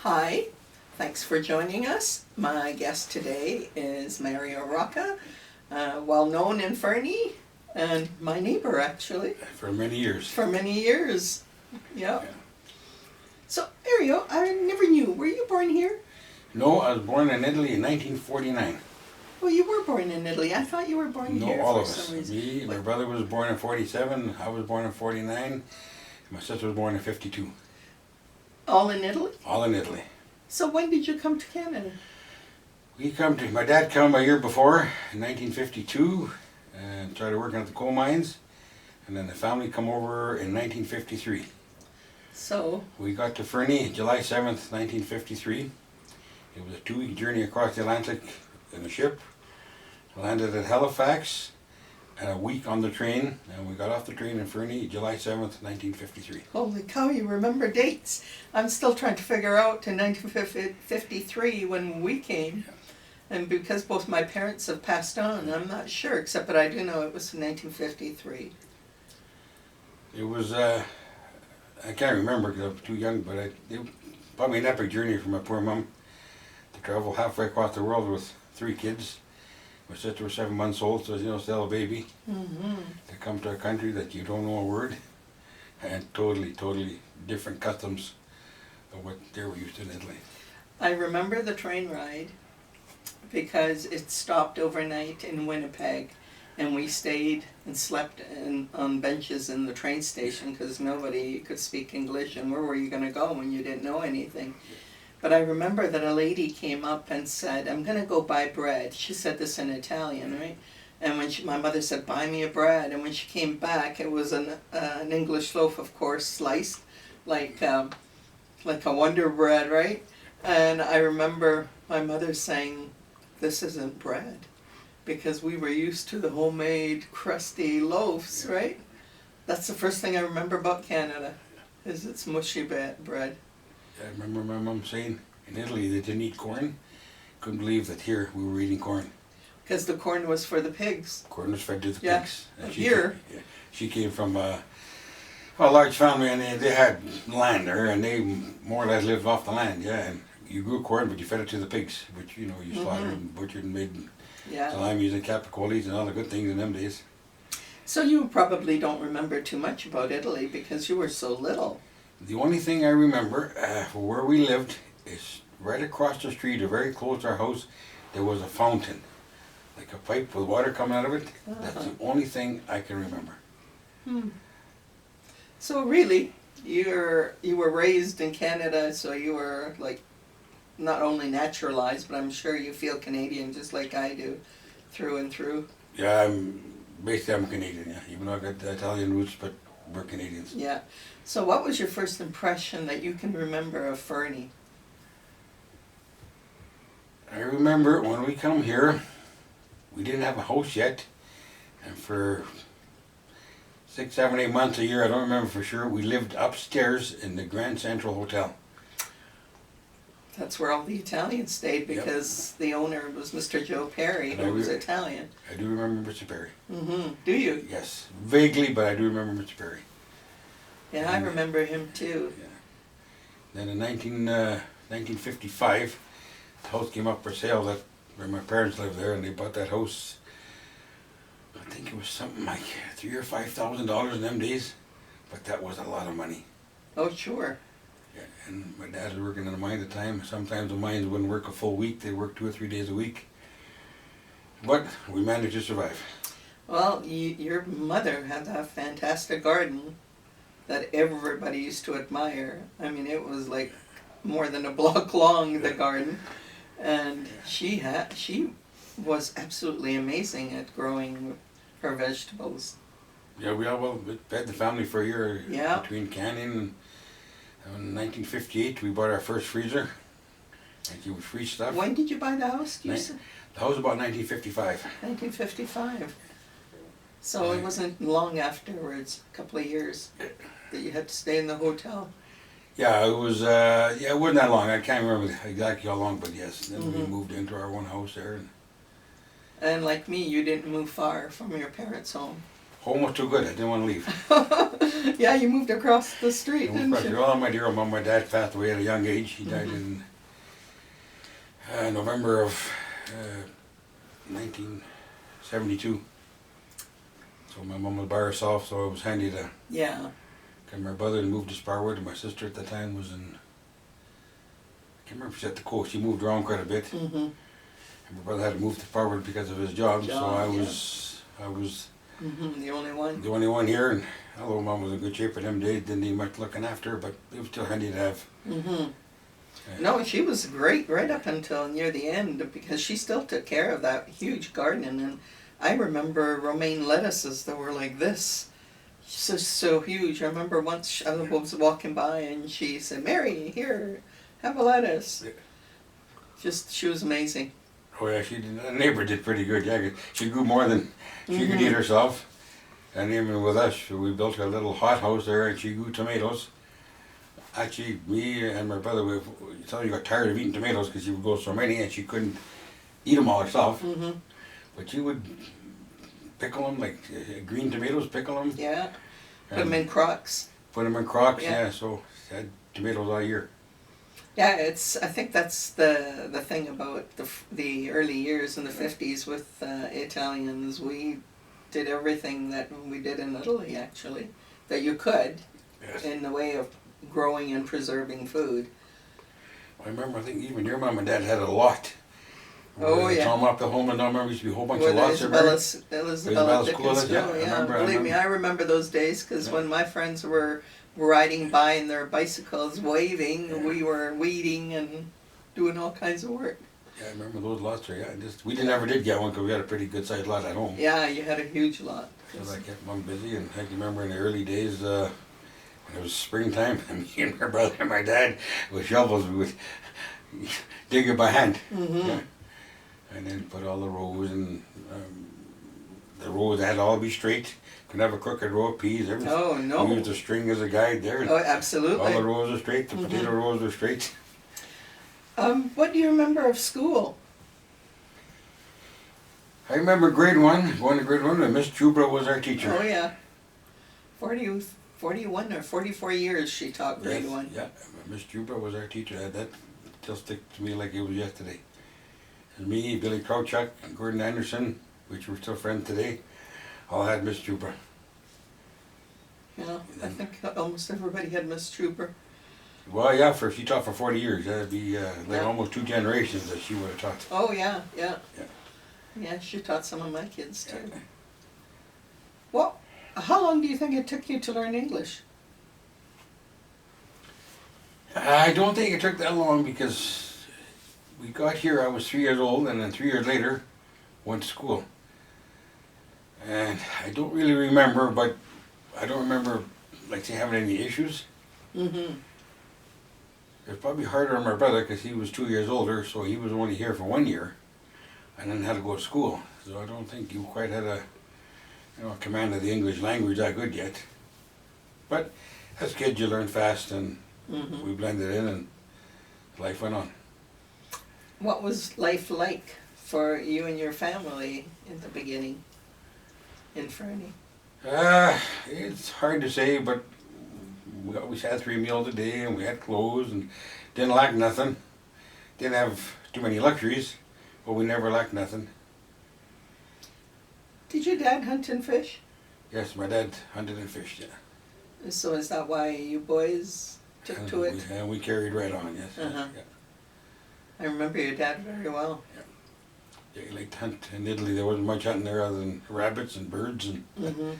Hi, thanks for joining us. My guest today is Mary Rocca, well known in Fernie, and my neighbor actually. For many years. For many years, yeah. So, Mario, I never knew, were you born here? No, I was born in Italy in 1949. Well, you were born in Italy. I thought you were born No, here all for of us. some reason. Me, my brother was born in 47, I was born in 49, and my sister was born in 52. All in Italy? All in Italy. So when did you come to Canada? My dad came a year before, in 1952, and started working at the coal mines, and then the family come over in 1953. So, We got to Fernie July 7th, 1953. It was a 2-week journey across the Atlantic in a ship. Landed at Halifax, and a week on the train, and we got off the train in Fernie July 7th, 1953. holy cow, you remember dates. I'm still trying to figure out in 1953 when we came. And because both my parents have passed on, I'm not sure, except that I do know it was in 1953. It was, I can't remember because I was too young, but it was probably an epic journey for my poor mum to travel halfway across the world with 3 kids. My sister was 7 months old, so still a baby. Mm-hmm. To come to a country that you don't know a word, and totally different customs of what they were used to in Italy. I remember the train ride because it stopped overnight in Winnipeg, and we stayed and slept on benches in the train station because nobody could speak English, and where were you going to go when you didn't know anything? But I remember that a lady came up and said, "I'm going to go buy bread." She said this in Italian, right? And when my mother said, "Buy me a bread," and when she came back, it was an English loaf, of course, sliced like a Wonder Bread, right? And I remember my mother saying, "This isn't bread," because we were used to the homemade crusty loaves, right? That's the first thing I remember about Canada, is its mushy bread. I remember my mum saying in Italy they didn't eat corn. Couldn't believe that here we were eating corn. Because the corn was for the pigs. Corn was fed to the Yeah, pigs. but here- She came from a large family, and they had land there, and they more or less lived off the land, yeah. And you grew corn, but you fed it to the pigs, which you slaughtered and butchered and made Yeah. salamis and capicolis and all the good things in them days. So you probably don't remember too much about Italy because you were so little. The only thing I remember for where we lived is right across the street, or very close to our house, there was a fountain, like a pipe with water coming out of it. That's the only thing I can remember. So really, you were raised in Canada, so you were like not only naturalized, but I'm sure you feel Canadian just like I do, through and through. Yeah, I'm Canadian, yeah, even though I've got the Italian roots, but we're Canadians. Yeah. So what was your first impression that you can remember of Fernie? I remember when we come here, we didn't have a house yet, and for 6, 7, 8 months a year, I don't remember for sure, we lived upstairs in the Grand Central Hotel. That's where all the Italians stayed because the owner was Mr. Joe Perry, who was Italian. I do remember Mr. Perry. Mm-hmm. Do you? Yes, vaguely, but I do remember Mr. Perry. Yeah, I remember him too. Yeah. Then in 1955, the house came up for sale where my parents lived there, and they bought that house. I think it was something like $3,000 or $5,000 in them days, but that was a lot of money. Oh, sure. Yeah, and my dad was working in a mine at the time. Sometimes the mines wouldn't work a full week; they'd work 2 or 3 days a week. But we managed to survive. Well, your mother had that fantastic garden that everybody used to admire. I mean, it was like more than a block long, the garden. And she was absolutely amazing at growing her vegetables. Yeah, we fed the family for a year. Yeah. Between canning and in 1958, we bought our first freezer. Like, it was free stuff. When did you buy the house? You said The house was about 1955. 1955. So it wasn't long afterwards, a couple of years, that you had to stay in the hotel. Yeah, it was. It wasn't that long. I can't remember exactly how long, but yes. Then we moved into our one house there. And like me, you didn't move far from your parents' home. Home was too good. I didn't want to leave. Yeah, you moved across the street, And didn't you? well, my dear old mom, my dad passed away at a young age. He died in November of 1972. So my mom was by herself, so it was handy to Yeah. get my brother and moved to Sparwood, and my sister at the time was in, I can't remember if she was at the coast. She moved around quite a bit. Mm-hmm. And my brother had to move to Sparwood because of his job, so Job, I yeah. was Mm-hmm. The only one. the only one here. And although mom was in good shape for them days, didn't need much looking after her, but it was still handy to have. Mm-hmm. No, she was great right up until near the end because she still took care of that huge garden. And I remember romaine lettuces that were like this, so huge. I remember once I was walking by and she said, "Mary, here, have a lettuce." Yeah. She was amazing. Oh yeah, she did. The neighbor did pretty good. Yeah, she grew more than she could eat herself. And even with us, we built a little hothouse there, and she grew tomatoes. Actually, me and my brother, we suddenly got tired of eating tomatoes because she would grow so many, and she couldn't eat them all herself. Mm-hmm. But she would pickle them, like green tomatoes, pickle them. Yeah. Put them in crocks. Put them in crocks, Yeah. yeah. So she had tomatoes all year. Yeah, I think that's the thing about the early years in the 50s with Italians. We did everything that we did in Italy, actually, that you could Yes. in the way of growing and preserving food. I remember, I think even your mom and dad had a lot. Oh, yeah. Tom up the home, and I remember used to be a whole bunch Where of the lots of berries. Isabella Isabella's Dickens Coolidge, yeah, School, I yeah. remember- Believe me, I remember those days because Yeah. when my friends were riding by in their bicycles waving, Yeah. we were weeding and doing all kinds of work. Yeah, I remember those lots there. Yeah, we never did get one because we had a pretty good sized lot at home. Yeah, you had a huge lot. So that kept mom busy, and I can remember in the early days when it was springtime, and me and my brother and my dad with shovels, we would dig it by hand. Mm-hmm. Yeah. And then put all the rows, and the rows had to all be straight. Couldn't have a crooked row of peas. Everything. Oh, no. We used a string as a guide there. And Oh, all the absolutely. rows are straight. The potato rows are straight. What do you remember of school? I remember grade one, going to grade one, and Miss Chubra was our teacher. Oh, yeah. 41 or 44 years she taught grade Yes, one. Yeah, Miss Chubra was our teacher. That still sticks to me like it was yesterday. And me, Billy Krawchuk, Gordon Anderson, which we're still friends today, all had Miss Chubra. Yeah, I think almost everybody had Miss Trooper. Well, yeah, she taught for 40 years. That'd be like Yeah. almost 2 generations that she would have taught. Oh, yeah, yeah. Yeah. Yeah, she taught some of my kids too. Yeah. Well, how long do you think it took you to learn English? I don't think it took that long because we got here, I was 3 years old, and then 3 years later, went to school. And I don't really remember, but I don't remember, like, say, having any issues. Mm-hmm. It was probably harder on my brother because he was 2 years older, so he was only here for 1 year, and then had to go to school. So I don't think he quite had a command of the English language that good yet. But as kids, you learn fast, and Mm-hmm. we blended in, and life went on. What was life like for you and your family in the beginning in Fernie? It's hard to say, but we always had 3 meals a day, and we had clothes, and didn't lack nothing. Didn't have too many luxuries, but we never lacked nothing. Did your dad hunt and fish? Yes, my dad hunted and fished, yeah. So is that why you boys took to it? And we carried right on, yes. Uh-huh. Yeah. I remember your dad very well. Yeah, he liked to hunt. In Italy, there wasn't much hunting there other than rabbits and birds, and Mm-hmm.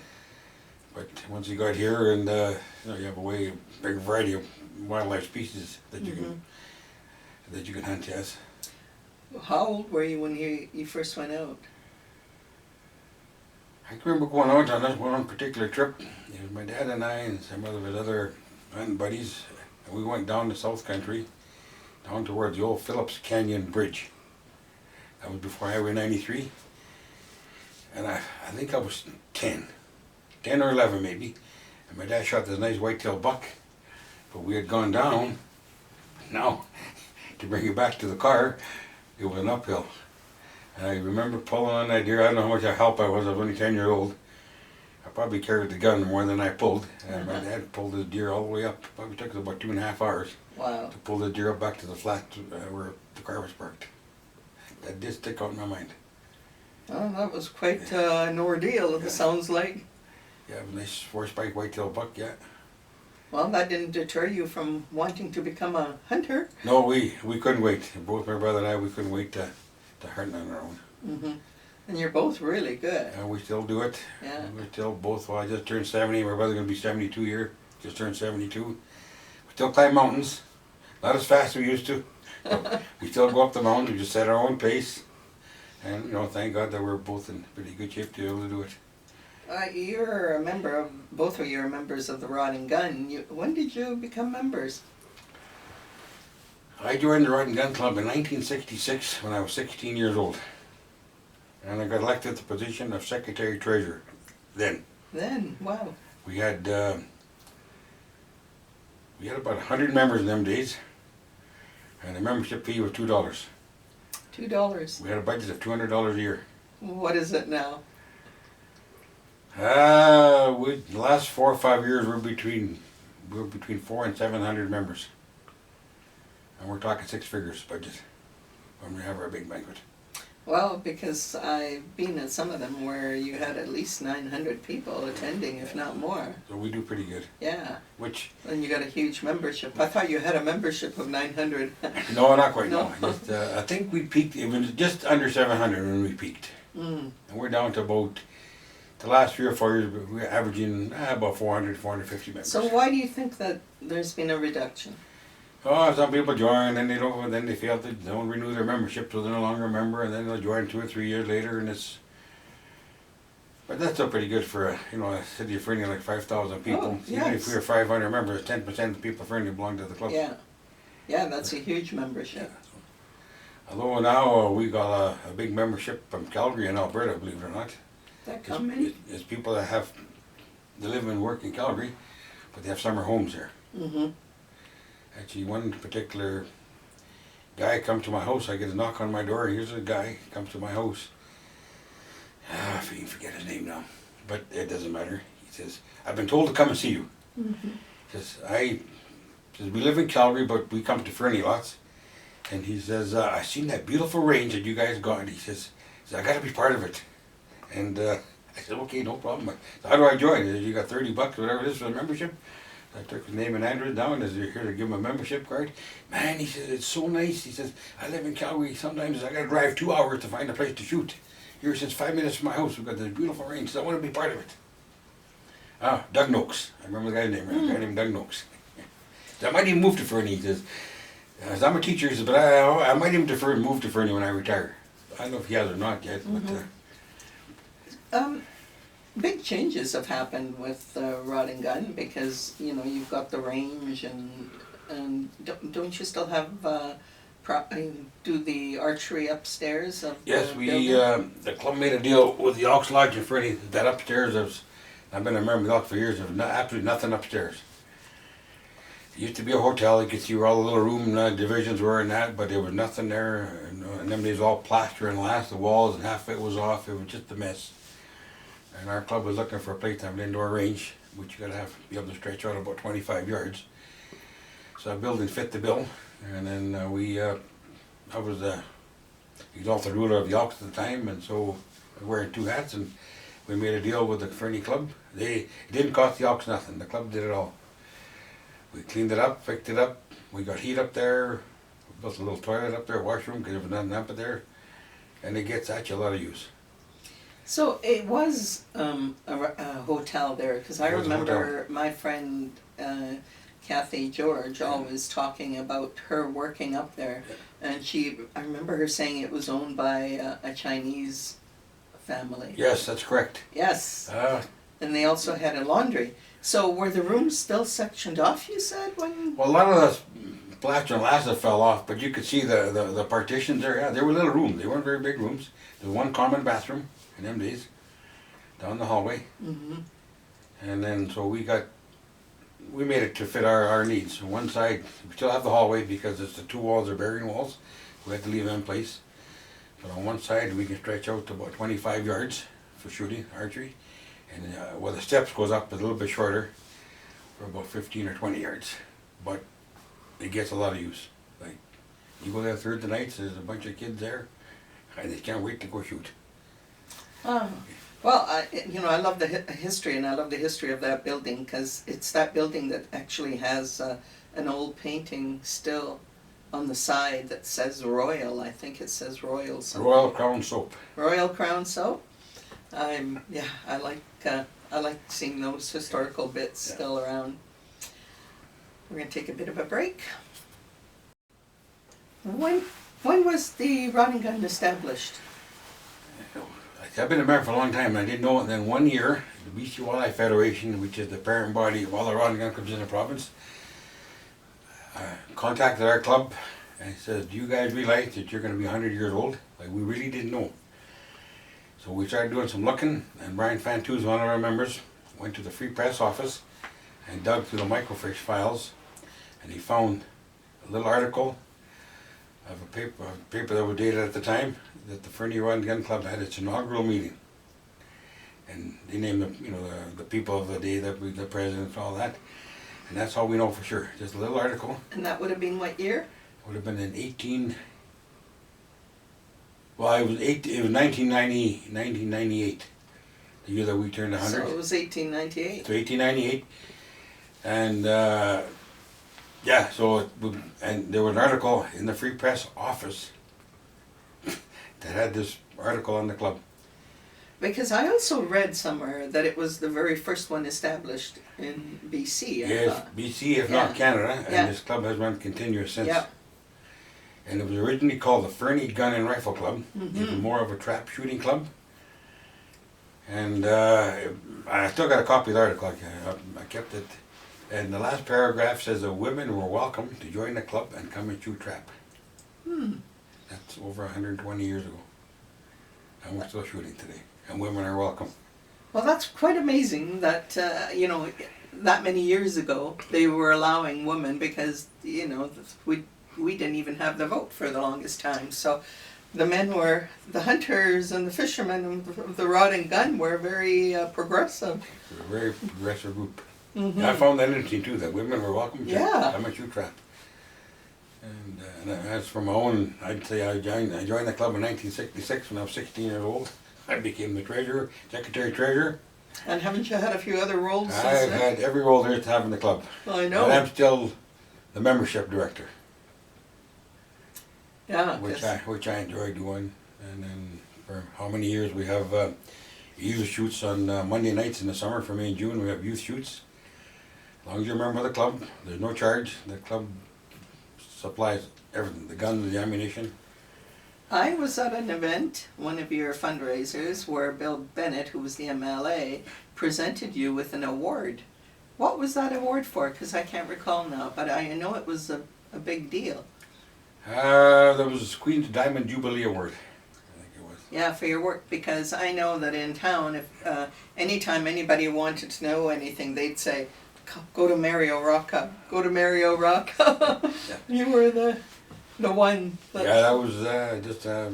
but once you got here, and you have a big variety of wildlife species that you can hunt. Yes. How old were you when you first went out? I can remember going out on this one particular trip. It was my dad and I and some of his other hunting buddies, and we went down the South Country, down towards the old Phillips Canyon Bridge. That was before Highway 93. And I think I was 10 or 11 maybe. And my dad shot this nice white-tailed buck. But we had gone down. Now, to bring it back to the car, it was an uphill. And I remember pulling on that deer. I don't know how much help I was only 10 years old. I probably carried the gun more than I pulled, and my dad pulled the deer all the way up. Probably took us about 2.5 hours Wow. to pull the deer up back to the flat where the car was parked. That did stick out in my mind. Oh, that was quite an ordeal, it sounds like. Yeah, a nice 4-spike whitetail buck, yeah. Well, that didn't deter you from wanting to become a hunter. No, we couldn't wait. Both my brother and I, we couldn't wait to hunt on our own. Mm-hmm. And you're both really good. We still do it. Yeah. We're still both, well, I just turned 70, my brother's going to be 72 here. Just turned 72. We still climb mountains. Not as fast as we used to. But we still go up the mountain, we just set our own pace. And, you know, thank God that we're both in pretty good shape to be able to do it. You're a member of, both of you are members of the Rod and Gun. When did you become members? I joined the Rod and Gun Club in 1966 when I was 16 years old. And I got elected to the position of Secretary Treasurer then. Then, wow. We had about 100 members in them days. And the membership fee was $2. $2. We had a budget of $200 a year. What is it now? The last 4 or 5 years we're between 400 and 700 members, and we're talking 6 figures budget when we have our big banquet. Well, because I've been at some of them where you had at least 900 people attending, if not more. So we do pretty good. Yeah. Which? And you got a huge membership. I thought you had a membership of 900. No, not quite. No. No. Just, I think we peaked. It was just under 700 when we peaked, Mm. and we're down to about. The last 3 or 4 years, we're averaging about 400, 450 members. So why do you think that there's been a reduction? Oh, some people join and they don't. Then they feel they don't renew their membership, so they're no longer a member, and then they'll join 2 or 3 years later, and it's. But that's still pretty good for a city of Fernie like 5,000 people. Oh, Even if yes. we were 500 members, 10% of the people of Fernie belong to the club. Yeah. Yeah, that's a huge membership. Although now we got a big membership from Calgary and Alberta, believe it or not. That come in? It's people that they live and work in Calgary, but they have summer homes here. Mm-hmm. Actually, one particular guy come to my house. I get a knock on my door. Here's a guy comes to my house. I forget his name now, but it doesn't matter. He says, "I've been told to come and see you." Mm-hmm. He says, "We live in Calgary, but we come to Fernie lots." And he says, "I seen that beautiful range that you guys got." And he says, "I got to be part of it." And I said, "Okay, no problem. So how do I join?" He said, "You got $30, whatever it is, for the membership." I took his name and address down. As you're here to give him a membership card. Man, he says, "It's so nice." He says, "I live in Calgary. Sometimes I got to drive 2 hours to find a place to shoot. Here, since 5 minutes from my house, we've got this beautiful range. So I want to be part of it." Doug Noakes. I remember the guy's name. A guy named Doug Noakes. So I might even move to Fernie. He says, "I'm a teacher." He says, "But I might even move to Fernie when I retire." I don't know if he has or not yet, but. Big changes have happened with Rod and Gun because you've got the range and don't you still have do the archery upstairs of Yes, the we building? the club made a deal with the Elks Lodge in Fernie that upstairs I've been a member of the Elks for years. There's absolutely nothing upstairs. It used to be a hotel. You could see where all the little room divisions were and that, but there was nothing there. And then it was all plaster and glass, the walls, and half of it was off. It was just a mess. And our club was looking for a place to have an indoor range, which you got to be able to stretch out about 25 yards. So our building fit the bill, and then I was the exalted ruler of the Elks at the time, and so I was wearing 2 hats, and we made a deal with the Fernie Club. It didn't cost the Elks nothing. The club did it all. We cleaned it up, fixed it up. We got heat up there. We built a little toilet up there, washroom, because there was nothing up there, and it gets at you a lot of use. So it was a hotel there because I It was a remember my friend Kathy George always talking about her working up there, and I remember her saying it was owned by a Chinese family. Yes, that's correct. Yes, and they also had a laundry. So were the rooms still sectioned off? You said when? Well, a lot of the plaster and glass fell off, but you could see the partitions there. Yeah, they were little rooms. They weren't very big rooms. There was one common bathroom in them days, down the hallway. Mm-hmm. And then so we made it to fit our needs. On one side, we still have the hallway because it's the 2 walls are bearing walls. We had to leave them in place. But on one side, we can stretch out to about 25 yards for shooting, archery. And well, the steps goes up a little bit shorter, for about 15 or 20 yards, but it gets a lot of use. Like, you go there Thursday nights, there's a bunch of kids there, and they can't wait to go shoot. Oh. Well, I love the history, and I love the history of that building, because it's that building that actually has an old painting still on the side that says Royal. I think it says Royal something. Royal Crown Soap. Royal Crown Soap. I like seeing those historical bits still around. We're going to take a bit of a break. When was the rod and gun established? I've been a member for a long time, and I didn't know it. And then one year, the BC Walleye Federation, which is the parent body of all the rod and gun clubs in the province, contacted our club and said, "Do you guys realize that you're going to be 100 years old?" Like, we really didn't know. So we started doing some looking, and Brian Fantouz, one of our members, went to the Free Press office and dug through the microfiche files, and he found a little article of a paper that was dated at the time, that the Fernie Rod and Gun Club had its inaugural meeting. And they named the people of the day, the president, all that. And that's all we know for sure. Just a little article. And that would have been what year? Would have been in well, it was 1998, the year that we turned 100. So it was 1898. So 1898. And and there was an article in the Free Press office that had this article on the club. Because I also read somewhere that it was the very first one established in BC. Yes, BC, if not Canada, and this club has run continuous since. Yeah. And it was originally called the Fernie Gun and Rifle Club. Mm-hmm. It was more of a trap shooting club. And I still got a copy of the article. I kept it. And the last paragraph says that women were welcome to join the club and come and shoot trap. That's over 120 years ago. And we're still shooting today. And women are welcome. Well, that's quite amazing that, that many years ago they were allowing women, because, we didn't even have the vote for the longest time. So the men were, the hunters and the fishermen of the rod and gun were very progressive. We're a very progressive group. Mm-hmm. I found that interesting too, that women were welcome to come and shoot trap. And as for my own, I'd say I joined the club in 1966 when I was 16 years old. I became the treasurer, secretary-treasurer. And haven't you had a few other roles since I've then? had every role there to have in the club. I know. And I'm still the membership director. Yeah. Which I enjoy doing. And then for how many years we have youth shoots on Monday nights in the summer. For May and June we have youth shoots. As long as you're a member of the club, there's no charge. The club supplies everything, the guns, the ammunition. I was at an event, one of your fundraisers, where Bill Bennett, who was the MLA, presented you with an award. What was that award for? Because I can't recall now, but I know it was a big deal. There was Queen's Diamond Jubilee Award, I think it was. Yeah, for your work, because I know that in town, if anytime anybody wanted to know anything, they'd say, "Go to Mary Rocca. Go to Mary Rocca." You were the one. That was just a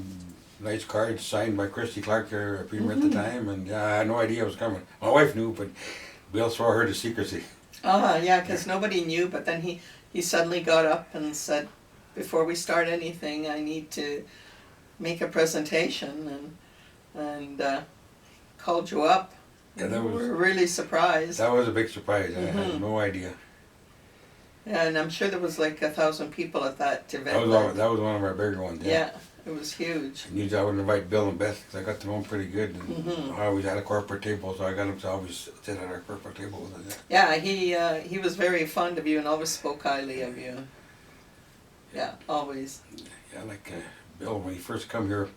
nice card signed by Christy Clark, our premier at the time, and I had no idea it was coming. My wife knew, but Bill swore her to secrecy. Yeah, because nobody knew, but then he suddenly got up and said, "Before we start anything, I need to make a presentation," and called you up. Yeah, we were really surprised. That was a big surprise. I had no idea. Yeah, and I'm sure there was like 1,000 people at that event. That was one of our bigger ones. Yeah, it was huge. And usually I would invite Bill and Beth because I got to know them pretty good. And I always had a corporate table, so I got them to always sit at our corporate table with us. Yeah, he was very fond of you and always spoke highly of you. Yeah, always. Yeah, like Bill, when he first come here,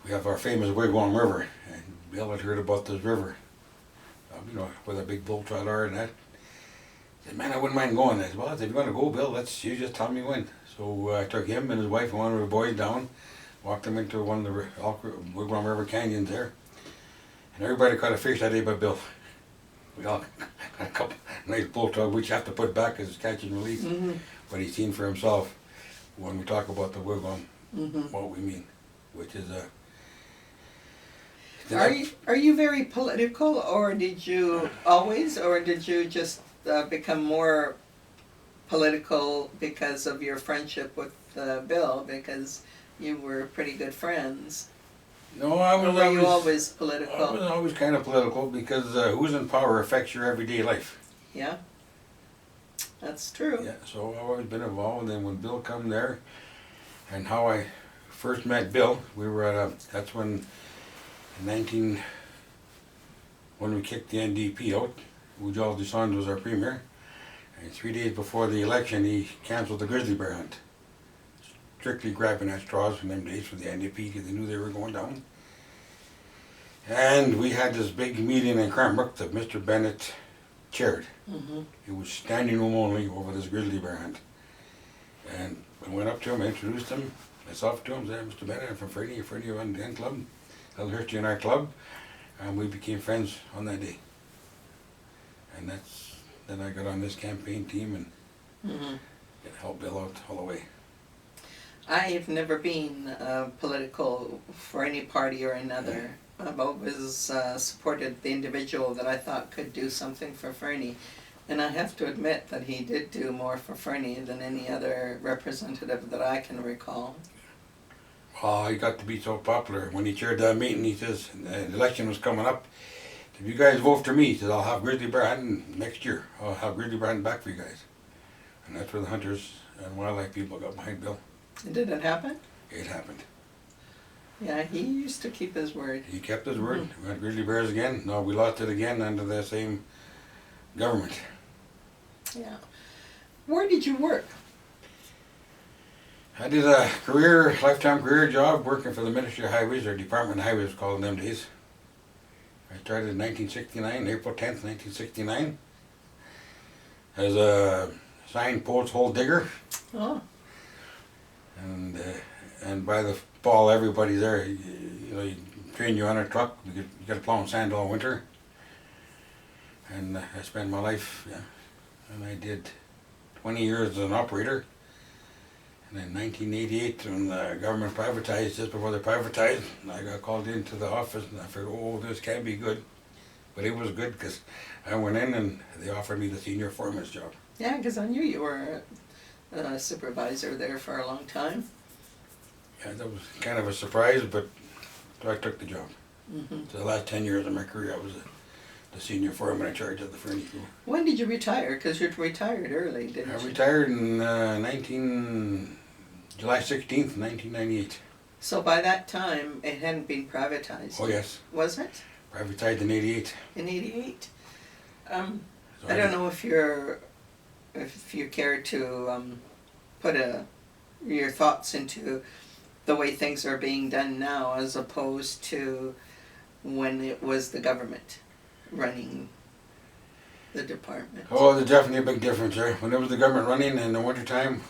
we have our famous Wigwam River, and Bill had heard about this river, with a big bull trailer and that. He said, "Man, I wouldn't mind going." I said, "Well, if you want to go, Bill, you just tell me when." So I took him and his wife and one of the boys down, walked them into one of the Wigwam River canyons there, and everybody caught a fish that day but Bill. We all got a couple nice bull trout, which you have to put back as catch and release. But he's seen for himself when we talk about the wigwam, what we mean, which is Are you very political, or did you always, or did you just become more political because of your friendship with Bill, because you were pretty good friends? No, I Or was were you always I political? was always kind of political because who's in power affects your everyday life. Yeah, that's true. Yeah, so I've always been involved. And when Bill come there, and how I first met Bill, we were at that's when, when we kicked the NDP out, Ujjal Desand was our premier, and 3 days before the election he cancelled the grizzly bear hunt. Strictly grabbing at straws from them days for the NDP because they knew they were going down. And we had this big meeting in Cranbrook that Mr. Bennett chaired. Mm-hmm. He was standing room only over this grizzly bear hunt. And I went up to him, introduced him, myself to him, said, Mr. Bennett, I'm from Fernie run the Gun Club, held history in our club, and we became friends on that day. And then I got on this campaign team and Mm-hmm. helped Bill out all the way. I've never been political for any party or another. I've always supported the individual that I thought could do something for Fernie. And I have to admit that he did do more for Fernie than any other representative that I can recall. Oh, he got to be so popular. When he chaired that meeting, he says, the election was coming up, if you guys vote for me, he says, I'll have grizzly bear hunting next year. I'll have grizzly bear hunting back for you guys. And that's where the hunters and wildlife people got behind Bill. And did it happen? It happened. Yeah, he used to keep his word. He kept his word. We had grizzly bears again. No, we lost it again under the same government. Yeah. Where did you work? I did a lifetime career job working for the Ministry of Highways, or Department of Highways was called in them days. I started in 1969, April 10th, 1969, as a signpost hole digger. Oh. And by the fall, everybody there, you train you on a truck, you got to plow sand all winter. And I spent my life, and I did 20 years as an operator. And in 1988, when the government privatized, just before they privatized, I got called into the office and I figured, oh, this can't be good. But it was good because I went in and they offered me the senior foreman's job. Yeah, because I knew you were a supervisor there for a long time. Yeah, that was kind of a surprise, but I took the job. Mm-hmm. So the last 10 years of my career, I was the senior foreman in charge of the Fernie School. When did you retire? Because you retired early, didn't I you? retired in July 16th, 1998. So by that time, it hadn't been privatized. Oh yes, Was it? privatized in 88. In '88? So I don't know if you care to put your thoughts into the way things are being done now as opposed to when it was the government running the department. Oh, there's definitely a big difference there. When it was the government running in the wintertime,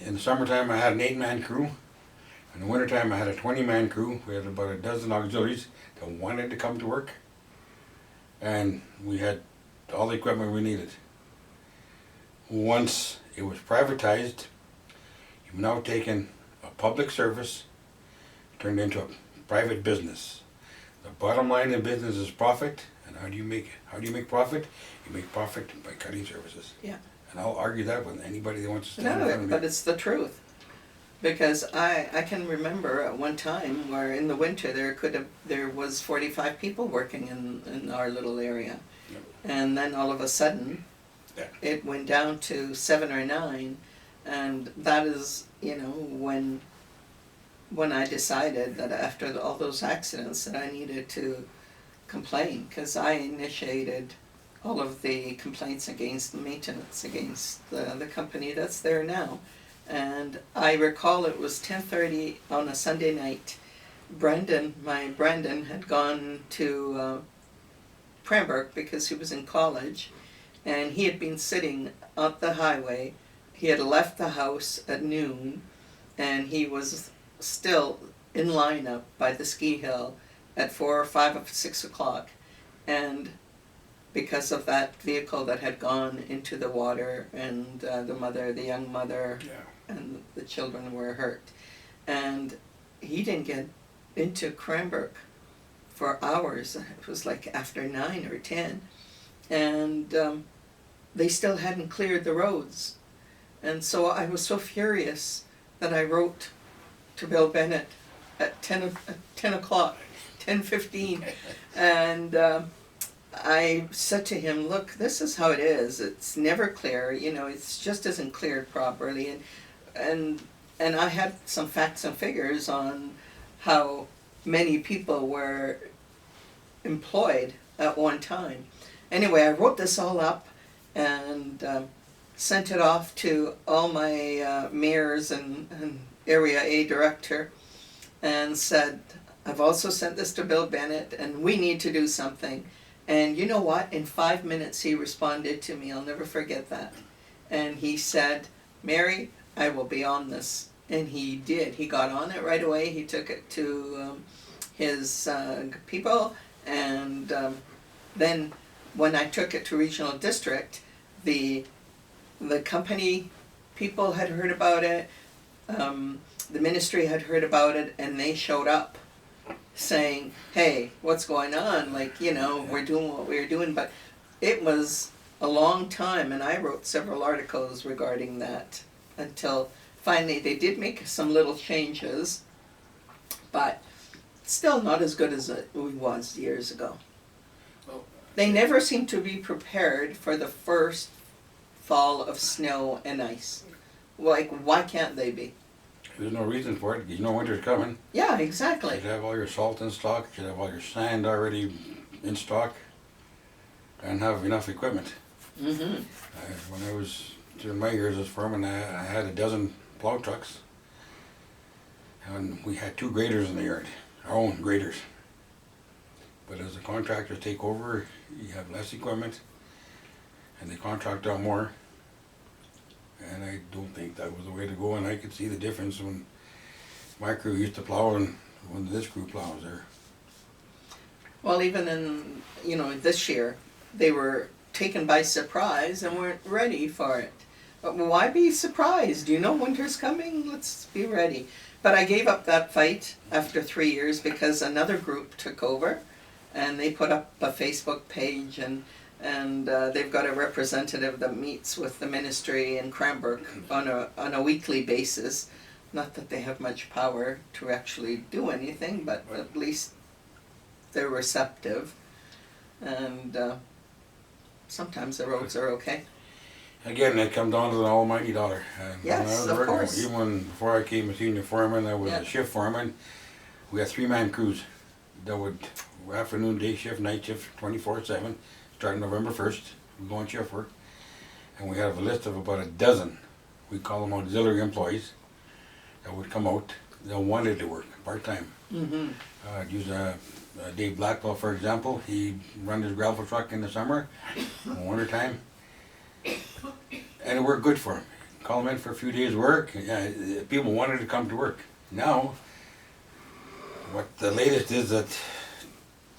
in the summertime I had an 8-man crew. In the wintertime I had a 20-man crew. We had about a dozen auxiliaries that wanted to come to work. And we had all the equipment we needed. Once it was privatized, you've now taken a public service, turned into a private business. The bottom line in business is profit. And how do you make profit? You make profit by cutting services. Yeah. And I'll argue that with anybody that wants to stand in No, front of but me. it's the truth. Because I can remember at one time where in the winter there was 45 people working in our little area. Yep. And then all of a sudden Yeah. it went down to 7 or 9, and that is, when I decided that after all those accidents that I needed to complain, because I initiated all of the complaints against the maintenance, against the company that's there now. And I recall it was 10:30 on a Sunday night. My Brandon had gone to Cranbrook because he was in college, and he had been sitting up the highway. He had left the house at noon, and he was still in line up by the ski hill at 4 or 5 or 6 o'clock. And because of that vehicle that had gone into the water, and the young mother, and the children were hurt. And he didn't get into Cranbrook for hours. It was like after 9 or 10, and they still hadn't cleared the roads. And so I was so furious that I wrote to Bill Bennett at 10 o'clock, 10:15, and I said to him, look, this is how it is. It's never clear, you know, it just isn't cleared properly. And I had some facts and figures on how many people were employed at one time. Anyway, I wrote this all up and sent it off to all my mayors and Area A director, and said, I've also sent this to Bill Bennett and we need to do something. And you know what? In 5 minutes he responded to me. I'll never forget that. And he said, Mary, I will be on this. And he did. He got on it right away. He took it to his people. And then when I took it to regional district, the company people had heard about it. The ministry had heard about it, and they showed up saying, hey, what's going on? Like, you know, we're doing what we're doing. But it was a long time, and I wrote several articles regarding that until finally they did make some little changes, but still not as good as it was years ago. Well, They never seem to be prepared for the first fall of snow and ice. Like, why can't they be? There's no reason for it, you know winter's coming. Yeah, You exactly. should have all your salt in stock, you should have all your sand already in stock, and have enough equipment. Mm-hmm. When I was during my years as foreman, I had a dozen plow trucks, and we had 2 graders in the yard, our own graders. But as the contractors take over, you have less equipment, and they contract out more. And I don't think that was the way to go, and I could see the difference when my crew used to plow and when this crew plows there. Well, even in, you know, this year, they were taken by surprise and weren't ready for it. But why be surprised? You know winter's coming, let's be ready. But I gave up that fight after 3 years because another group took over, and they put up a Facebook page, and they've got a representative that meets with the ministry in Cranbrook on a weekly basis. Not that they have much power to actually do anything, but at least they're receptive. And sometimes the roads are okay. Again, it comes down to the almighty dollar. And Yes, when I was of working, course. even before I became a senior foreman, I was Yeah. a shift foreman. We had 3-man crews that would afternoon, day shift, night shift, 24/7. Starting November 1st, we go on shift work, and we have a list of about a dozen, we call them auxiliary employees, that would come out, they wanted to work part-time. Mm-hmm. Use Dave Blackwell, for example, he run his gravel truck in the summer, in the winter time, and it worked good for him. Call him in for a few days' work, people wanted to come to work. Now, what the latest is that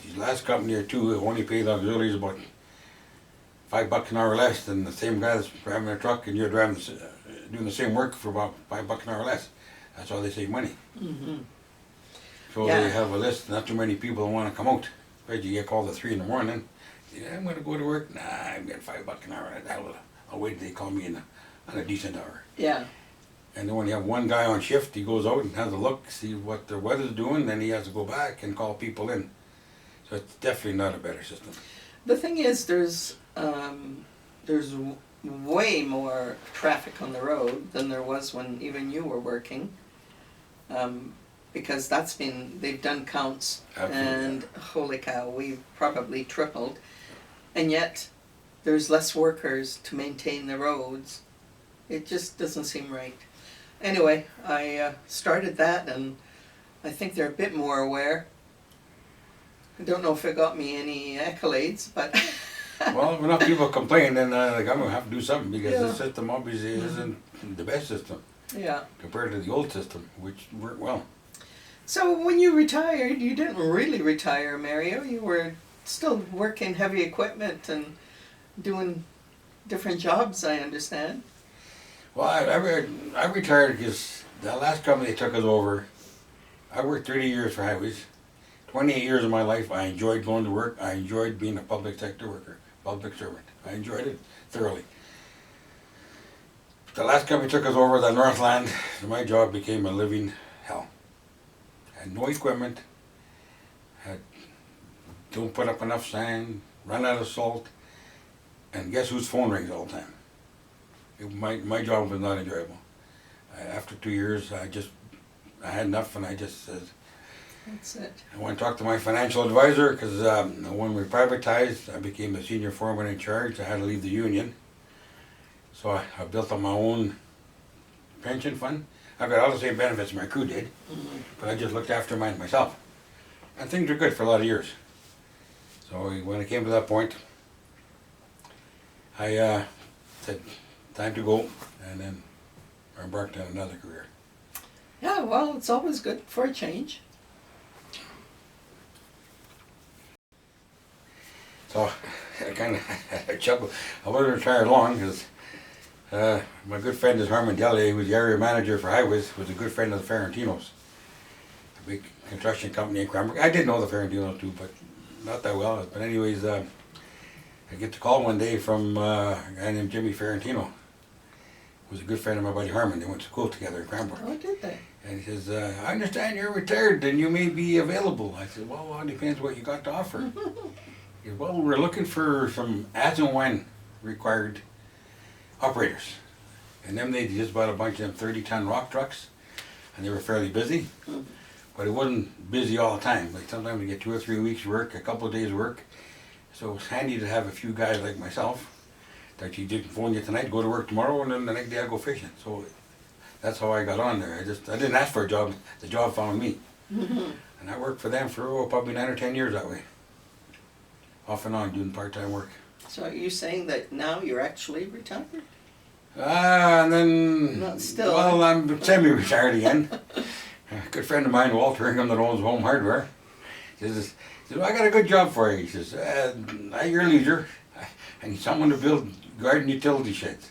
these last company or two have only paid auxiliaries about $5 an hour less than the same guy that's driving a truck, and you're driving doing the same work for about $5 an hour less. That's how they save money. Mm-hmm. So Yeah. they have a list, not too many people want to come out. But you get called at 3 in the morning. Yeah, I'm going to go to work. Nah, I'm getting $5 an hour. I'll wait till they call me on a decent hour. Yeah. And then when you have one guy on shift, he goes out and has a look, see what the weather's doing, then he has to go back and call people in. So it's definitely not a better system. The thing is, there's way more traffic on the road than there was when even you were working, because they've done counts. Absolutely. And holy cow, we've probably tripled, and yet there's less workers to maintain the roads. It just doesn't seem right. Anyway, I started that, and I think they're a bit more aware. I don't know if it got me any accolades, but Well, if enough people complain, then the government will have to do something, because Yeah. this system obviously isn't the best system yeah. compared to the old system, which worked well. So when you retired, you didn't really retire, Mario. You were still working heavy equipment and doing different jobs, I understand. Well, I retired because the last company that took us over, I worked 30 years for highways. 28 years of my life, I enjoyed going to work. I enjoyed being a public sector worker, public servant. I enjoyed it thoroughly. The last company took us over the Northland, and my job became a living hell. Had no equipment, don't put up enough sand, run out of salt, and guess whose phone rings all the time? My job was not enjoyable. After 2 years, I had enough, and I just said, That's it. I went and talked to my financial advisor, because when we privatized, I became the senior foreman in charge. I had to leave the union. So I built up my own pension fund. I got all the same benefits my crew did, but I just looked after mine myself. And things were good for a lot of years. So when it came to that point, I said, time to go, and then I embarked on another career. Yeah, well, it's always good for a change. So I kind of had a chuckle. I wasn't retired long because my good friend is Harmon Delier, who was the area manager for highways, was a good friend of the Ferentinos, a big construction company in Cranbrook. I did know the Ferentinos too, but not that well. But anyways, I get the call one day from a guy named Jimmy Ferentino, who was a good friend of my buddy Harmon. They went to school together in Cranbrook. Oh, did they? And he says, I understand you're retired and you may be available. I said, well, it depends what you got to offer. He said, well, we're looking for some as and when required operators. And then they just bought a bunch of them 30-ton rock trucks, and they were fairly busy. But it wasn't busy all the time. Like sometimes we get 2 or 3 weeks work, a couple of days work. So it was handy to have a few guys like myself that you didn't phone you tonight, go to work tomorrow, and then the next day I go fishing. So that's how I got on there. I didn't ask for a job. The job found me. And I worked for them for probably 9 or 10 years that way. Off and on doing part-time work. So are you saying that now you're actually retired? And then, Not still. well, I'm semi-retired again. A good friend of mine, Walter Ingham, that owns Home Hardware, says, I got a good job for you. He says, at your leisure, I need someone to build garden utility sheds.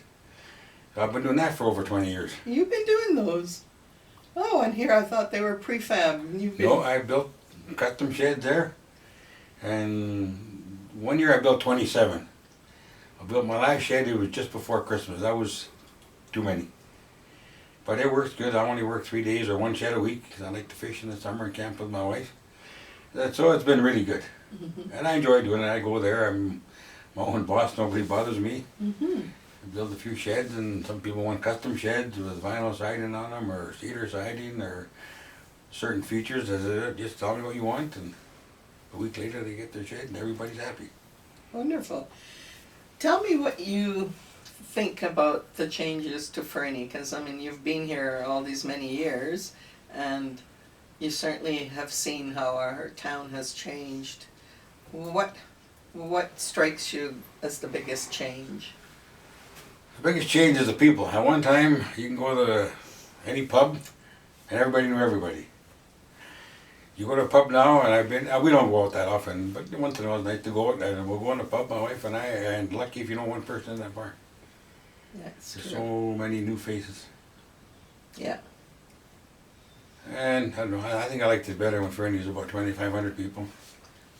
So I've been doing that for over 20 years. You've been doing those. Oh, and here I thought they were prefab. No, I built custom sheds there. And 1 year I built 27. I built my last shed, it was just before Christmas. That was too many. But it works good. I only work 3 days or 1 shed a week because I like to fish in the summer and camp with my wife. So it's been really good. And I enjoy doing it. I go there, I'm my own boss, nobody bothers me. I build a few sheds, and some people want custom sheds with vinyl siding on them or cedar siding or certain features. Just tell me what you want, and a week later they get their shed and everybody's happy. Wonderful. Tell me what you think about the changes to Fernie, because I mean you've been here all these many years and you certainly have seen how our town has changed. What strikes you as the biggest change? The biggest change is the people. At one time you can go to any pub and everybody knew everybody. You go to a pub now, and we don't go out that often, but once in a while it's nice to go out, and we'll go in a pub, my wife and I, and lucky if you know one person in that bar. That's There's true. so many new faces. Yeah. And I don't know, I think I liked it better when Fernie was about 2,500 people.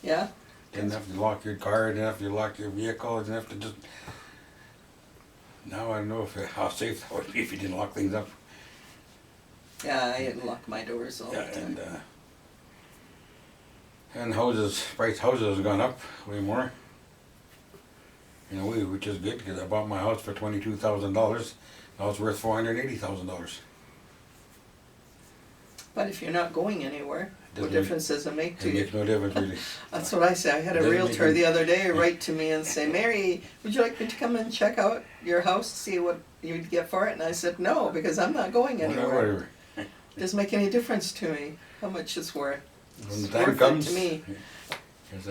Yeah? Didn't have to lock your car, didn't have to lock your vehicle, didn't have to just... Now I don't know how safe that would be if you didn't lock things up. Yeah, I lock my doors all the time. And price houses have gone up way more. You know, which is good because I bought my house for $22,000. Now it's worth $480,000. But if you're not going anywhere, what difference does it make to It you? makes no difference really. That's what I say. I had a Doesn't make realtor any- the other day write to me and say, Mary, would you like me to come and check out your house, see what you'd get for it? And I said, no, because I'm not going anywhere. Whatever. It doesn't make any difference to me how much it's worth. When the It's time worth comes, it to me. 'cause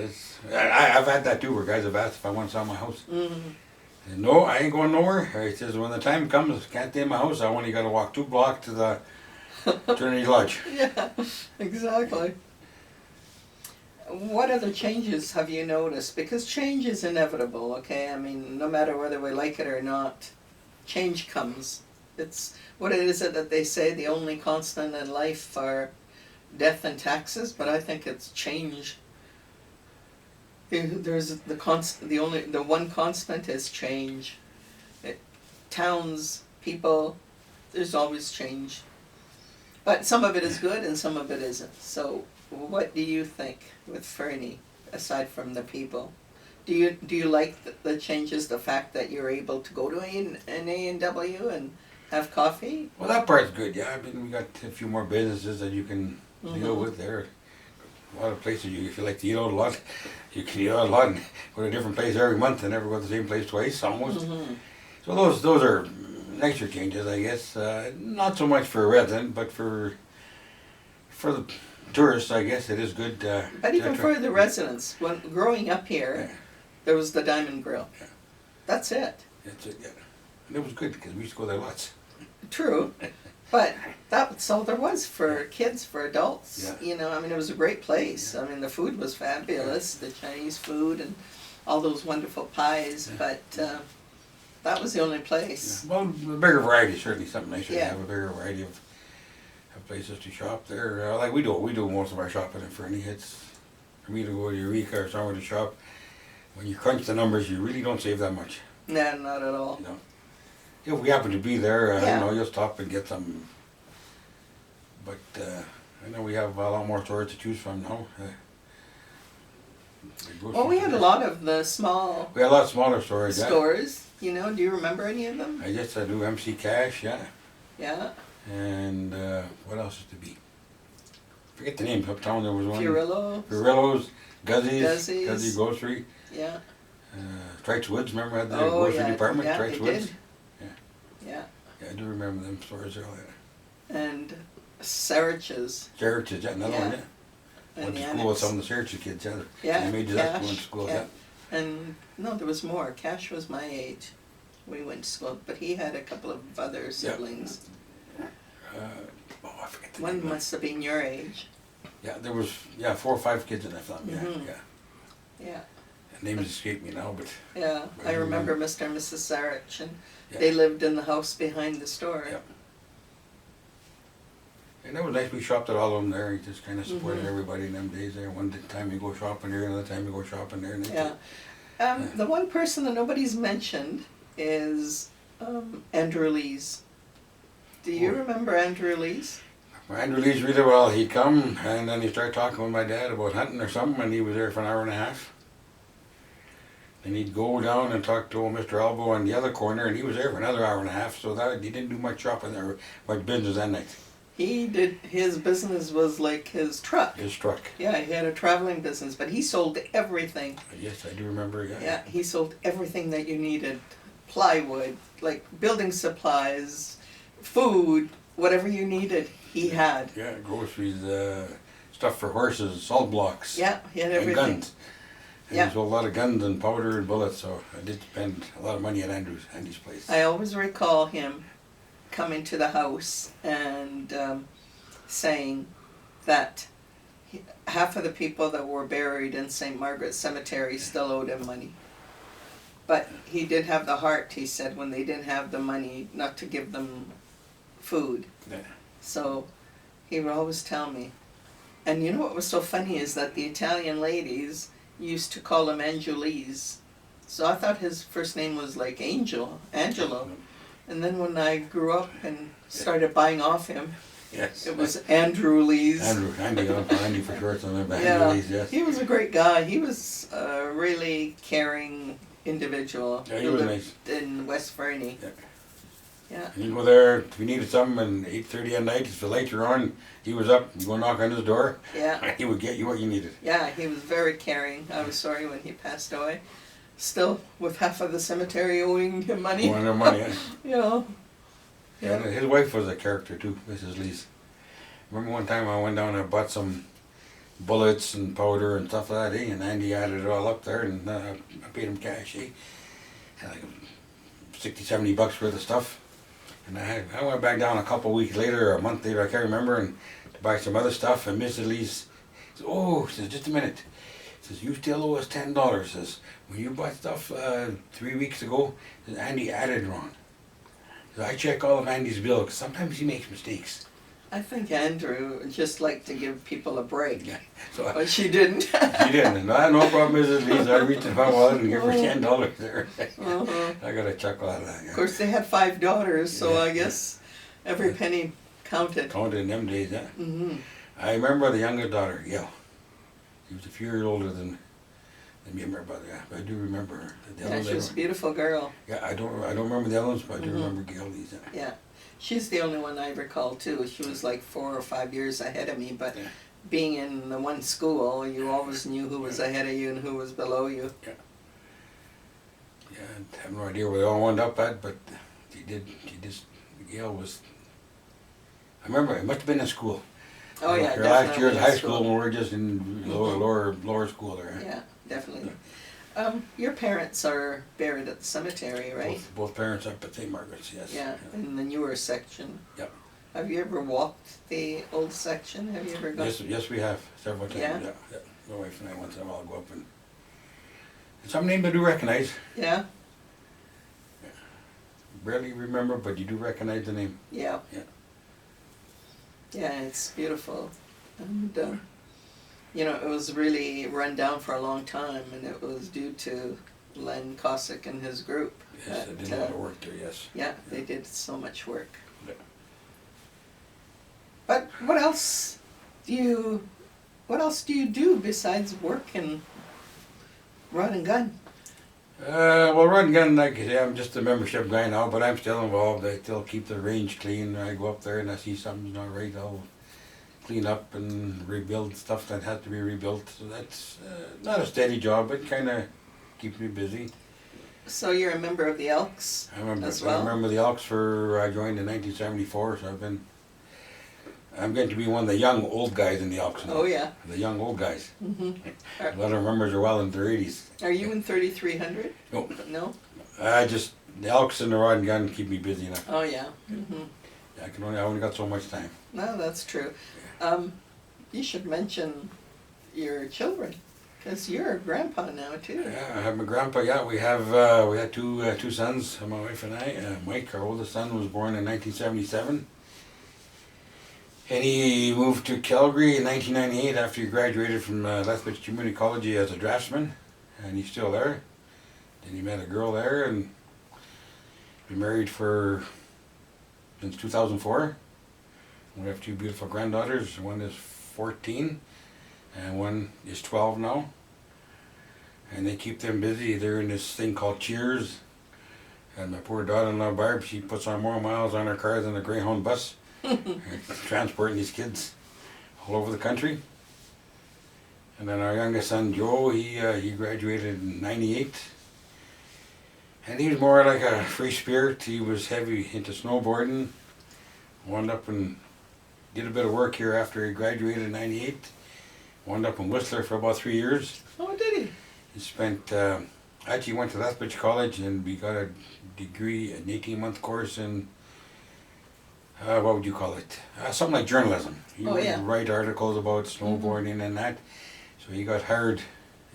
I've had that too, where guys have asked if I want to sell my house. Mm-hmm. I said, no, I ain't going nowhere. He says, when the time comes, can't stay in my house. I only got to walk 2 blocks to the Trinity Lodge. Yeah, exactly. What other changes have you noticed? Because change is inevitable, okay? I mean, no matter whether we like it or not, change comes. It's, what is it that they say, the only constant in life are death and taxes, but I think it's change. There's the one constant is change. Towns, people, there's always change. But some of it is good and some of it isn't. So what do you think with Fernie, aside from the people? Do you like the changes, the fact that you're able to go to an A&W and have coffee? Well, that part's good, yeah. I mean, we got a few more businesses that you can deal with there. A lot of places, if you like to eat out a lot, you can eat out a lot and go to a different place every month and never go to the same place twice, almost. So those are nicer changes, I guess. Not so much for a resident, but for the tourists, I guess it is good. But even for the residents, when growing up here, there was the Diamond Grill. Yeah. That's it. That's it, yeah. And it was good because we used to go there lots. True, but that's all there was for kids, for adults. Yeah. You know, I mean, it was a great place. I mean, the food was fabulous, the Chinese food and all those wonderful pies, but that was the only place. Yeah. Well, the bigger variety is certainly something nicer to Yeah. have a bigger variety of places to shop there. Like we do most of our shopping in Fernie. It's for me to go to Eureka or somewhere to shop. When you crunch the numbers, you really don't save that much. No, not at all. You know, if we happen to be there, Yeah. you know, you'll stop and get some. But I know we have a lot more stores to choose from now. Well, we had a lot of the small We had a lot smaller stores. stores. You know, do you remember any of them? I guess I do MC Cash, yeah. Yeah. And what else is to be? Forget the name. Uptown there was one. Fiorello's. Guzzi's. Guzzi's. Guzzi Grocery. Yeah. Trites Woods, remember had the Oh, grocery yeah. department? Yeah, Trites it Woods. did. Yeah. Yeah. Yeah, I do remember them stores earlier. And Sarich's. Churches, yeah, another one, Yeah. yeah. And Went the to school with annex. some of the Syracuse kids, yeah. Yeah, They made you that Cash, going to school, yeah. yeah. And no, there was more. Cash was my age. We went to school, but he had a couple of other siblings. I forget the One name. must have been your age. Yeah, there was 4 or 5 kids in that family, Mhm. yeah. Yeah. Names escape me now, but Yeah. I I remember Mr. and Mrs. Sarich, and yeah. they lived in the house behind the store. Yeah. And that was nice. We shopped at all of them there. You just kind of supported everybody in them days there. One time you go shopping there, another time you go shopping there. And Yeah. The one person that nobody's mentioned is Andrew Lees. Do you remember Andrew Lees? Andrew Lee's really well. He'd come and then he'd start talking with my dad about hunting or something, and he was there for an hour and a half. And he'd go down and talk to old Mr. Albo on the other corner, and he was there for another hour and a half. So that he didn't do much shopping or much business that night. He did, his business was like his truck. His truck. Yeah, he had a traveling business, but he sold everything. Yes, I do remember. Yeah. Yeah, he sold everything that you needed. Plywood, like building supplies, food, whatever you needed, he had. Yeah, groceries, stuff for horses, salt blocks. Yeah, he had everything. And guns. And he sold a lot of guns and powder and bullets, so I did spend a lot of money at Andy's place. I always recall him coming to the house and saying that half of the people that were buried in St. Margaret's Cemetery still owed him money. But he did have the heart, he said, when they didn't have the money, not to give them food. Yeah. So he would always tell me. And you know what was so funny is that the Italian ladies used to call him Angelese. So I thought his first name was like Angelo. And then when I grew up and started buying off him, Yes. it was Andrew Lees. Andy for short, so I remember Yeah, Andy Lee's, yes. he was a great guy. He was a really caring individual. Yeah, he who was lived nice. in West Fernie. Yeah. Yeah. And you go there, if you needed something, and 8:30 at night, if the lights were on, he was up, you go knock on his door, Yeah. he would get you what you needed. Yeah, he was very caring. I was sorry when he passed away. Still, with half of the cemetery owing him money. Wanted their money, yeah. You know. Yeah, and his wife was a character too, Mrs. Lees. Remember one time I went down and bought some bullets and powder and stuff like that, and Andy added it all up there, and I paid him cash, Had like $60, $70 worth of stuff. And I went back down a couple of weeks later, or a month later, I can't remember, and to buy some other stuff, and Mrs. Lees says, "Oh," says, "just a minute." Says, "You still owe us $10. Says, "When you bought stuff 3 weeks ago," says, "Andy added wrong." Says, "I check all of Andy's bills, 'cause sometimes he makes mistakes." I think Andrew just liked to give people a break, Yeah. So but she didn't. she didn't. No problem, Mrs. Lees. I reached in my wallet and gave her $10 there. Uh-huh. I got a chuckle out of that. Of Yeah. course, they had 5 daughters, so Yeah. I guess every penny counted. Counted in them days, yeah. Mm-hmm. I remember the youngest daughter, Gail. She was a few years older than me and my brother. Yeah, but I do remember her. The Yeah, other she they was a were- beautiful girl. Yeah, I don't remember the other ones, but I do Mhm. remember Gail Lees. Yeah. Yeah, she's the only one I recall too. She was like 4 or 5 years ahead of me, but Yeah. being in the one school, you always knew who was ahead of you and who was below you. Yeah, I have no idea where they all wound up at, but Gail was, I remember, it must have been in school. Oh yeah, Her definitely. last year at in high school when we were just in Mhm. lower school there. Yeah, definitely. Your parents are buried at the cemetery, right? Both parents up at St. Margaret's, yes. Yeah, in the newer section. Yep. Have you ever walked the old section? Have you ever gone? Yes, we have, several times, Yeah? yeah. My wife and I, once in a while, go up and some names I do recognize. Yeah, Barely remember, but you do recognize the name. yeah. Yeah. Yeah, it's beautiful. And, you know, it was really run down for a long time, and it was due to Len Cossack and his group. Yes, I did a lot of work there, yes. Yeah, they did so much work. Yeah. But what else do you do besides work and run and gun? Well, run and gun, like I say, I'm just a membership guy now, but I'm still involved. I still keep the range clean. I go up there and I see something's not right, I'll clean up and rebuild stuff that has to be rebuilt. So that's not a steady job, but kind of keeps me busy. So you're a member of the Elks as well? I remember the Elks I joined in 1974, so I'm going to be one of the young old guys in the Elks now. Oh yeah. The young old guys. Hmm. A lot of members are well in their 80s. Are you in 3300? No. No? The Elks and the rod and gun keep me busy enough. Oh yeah. Hmm. I only got so much time. No, that's true. You should mention your children, because you're a grandpa now too. Yeah, I have my grandpa. Yeah, we had two sons, my wife and I. Mike, our oldest son, was born in 1977. And he moved to Calgary in 1998 after he graduated from Lethbridge Community College as a draftsman, and he's still there. Then he met a girl there and been married since 2004. We have 2 beautiful granddaughters. One is 14 and one is 12 now. And they keep them busy. They're in this thing called Cheers. And my poor daughter-in-law Barb, she puts on more miles on her car than a Greyhound bus. Transporting these kids all over the country. And then our youngest son Joe, he graduated in '98, and he was more like a free spirit. He was heavy into snowboarding. Wound up and did a bit of work here after he graduated in '98. Wound up in Whistler for about 3 years. Oh, did he? He spent actually went to Lethbridge College and we got a degree, an 18-month course in what would you call it? Something like journalism. He would write articles about snowboarding and that. So he got hired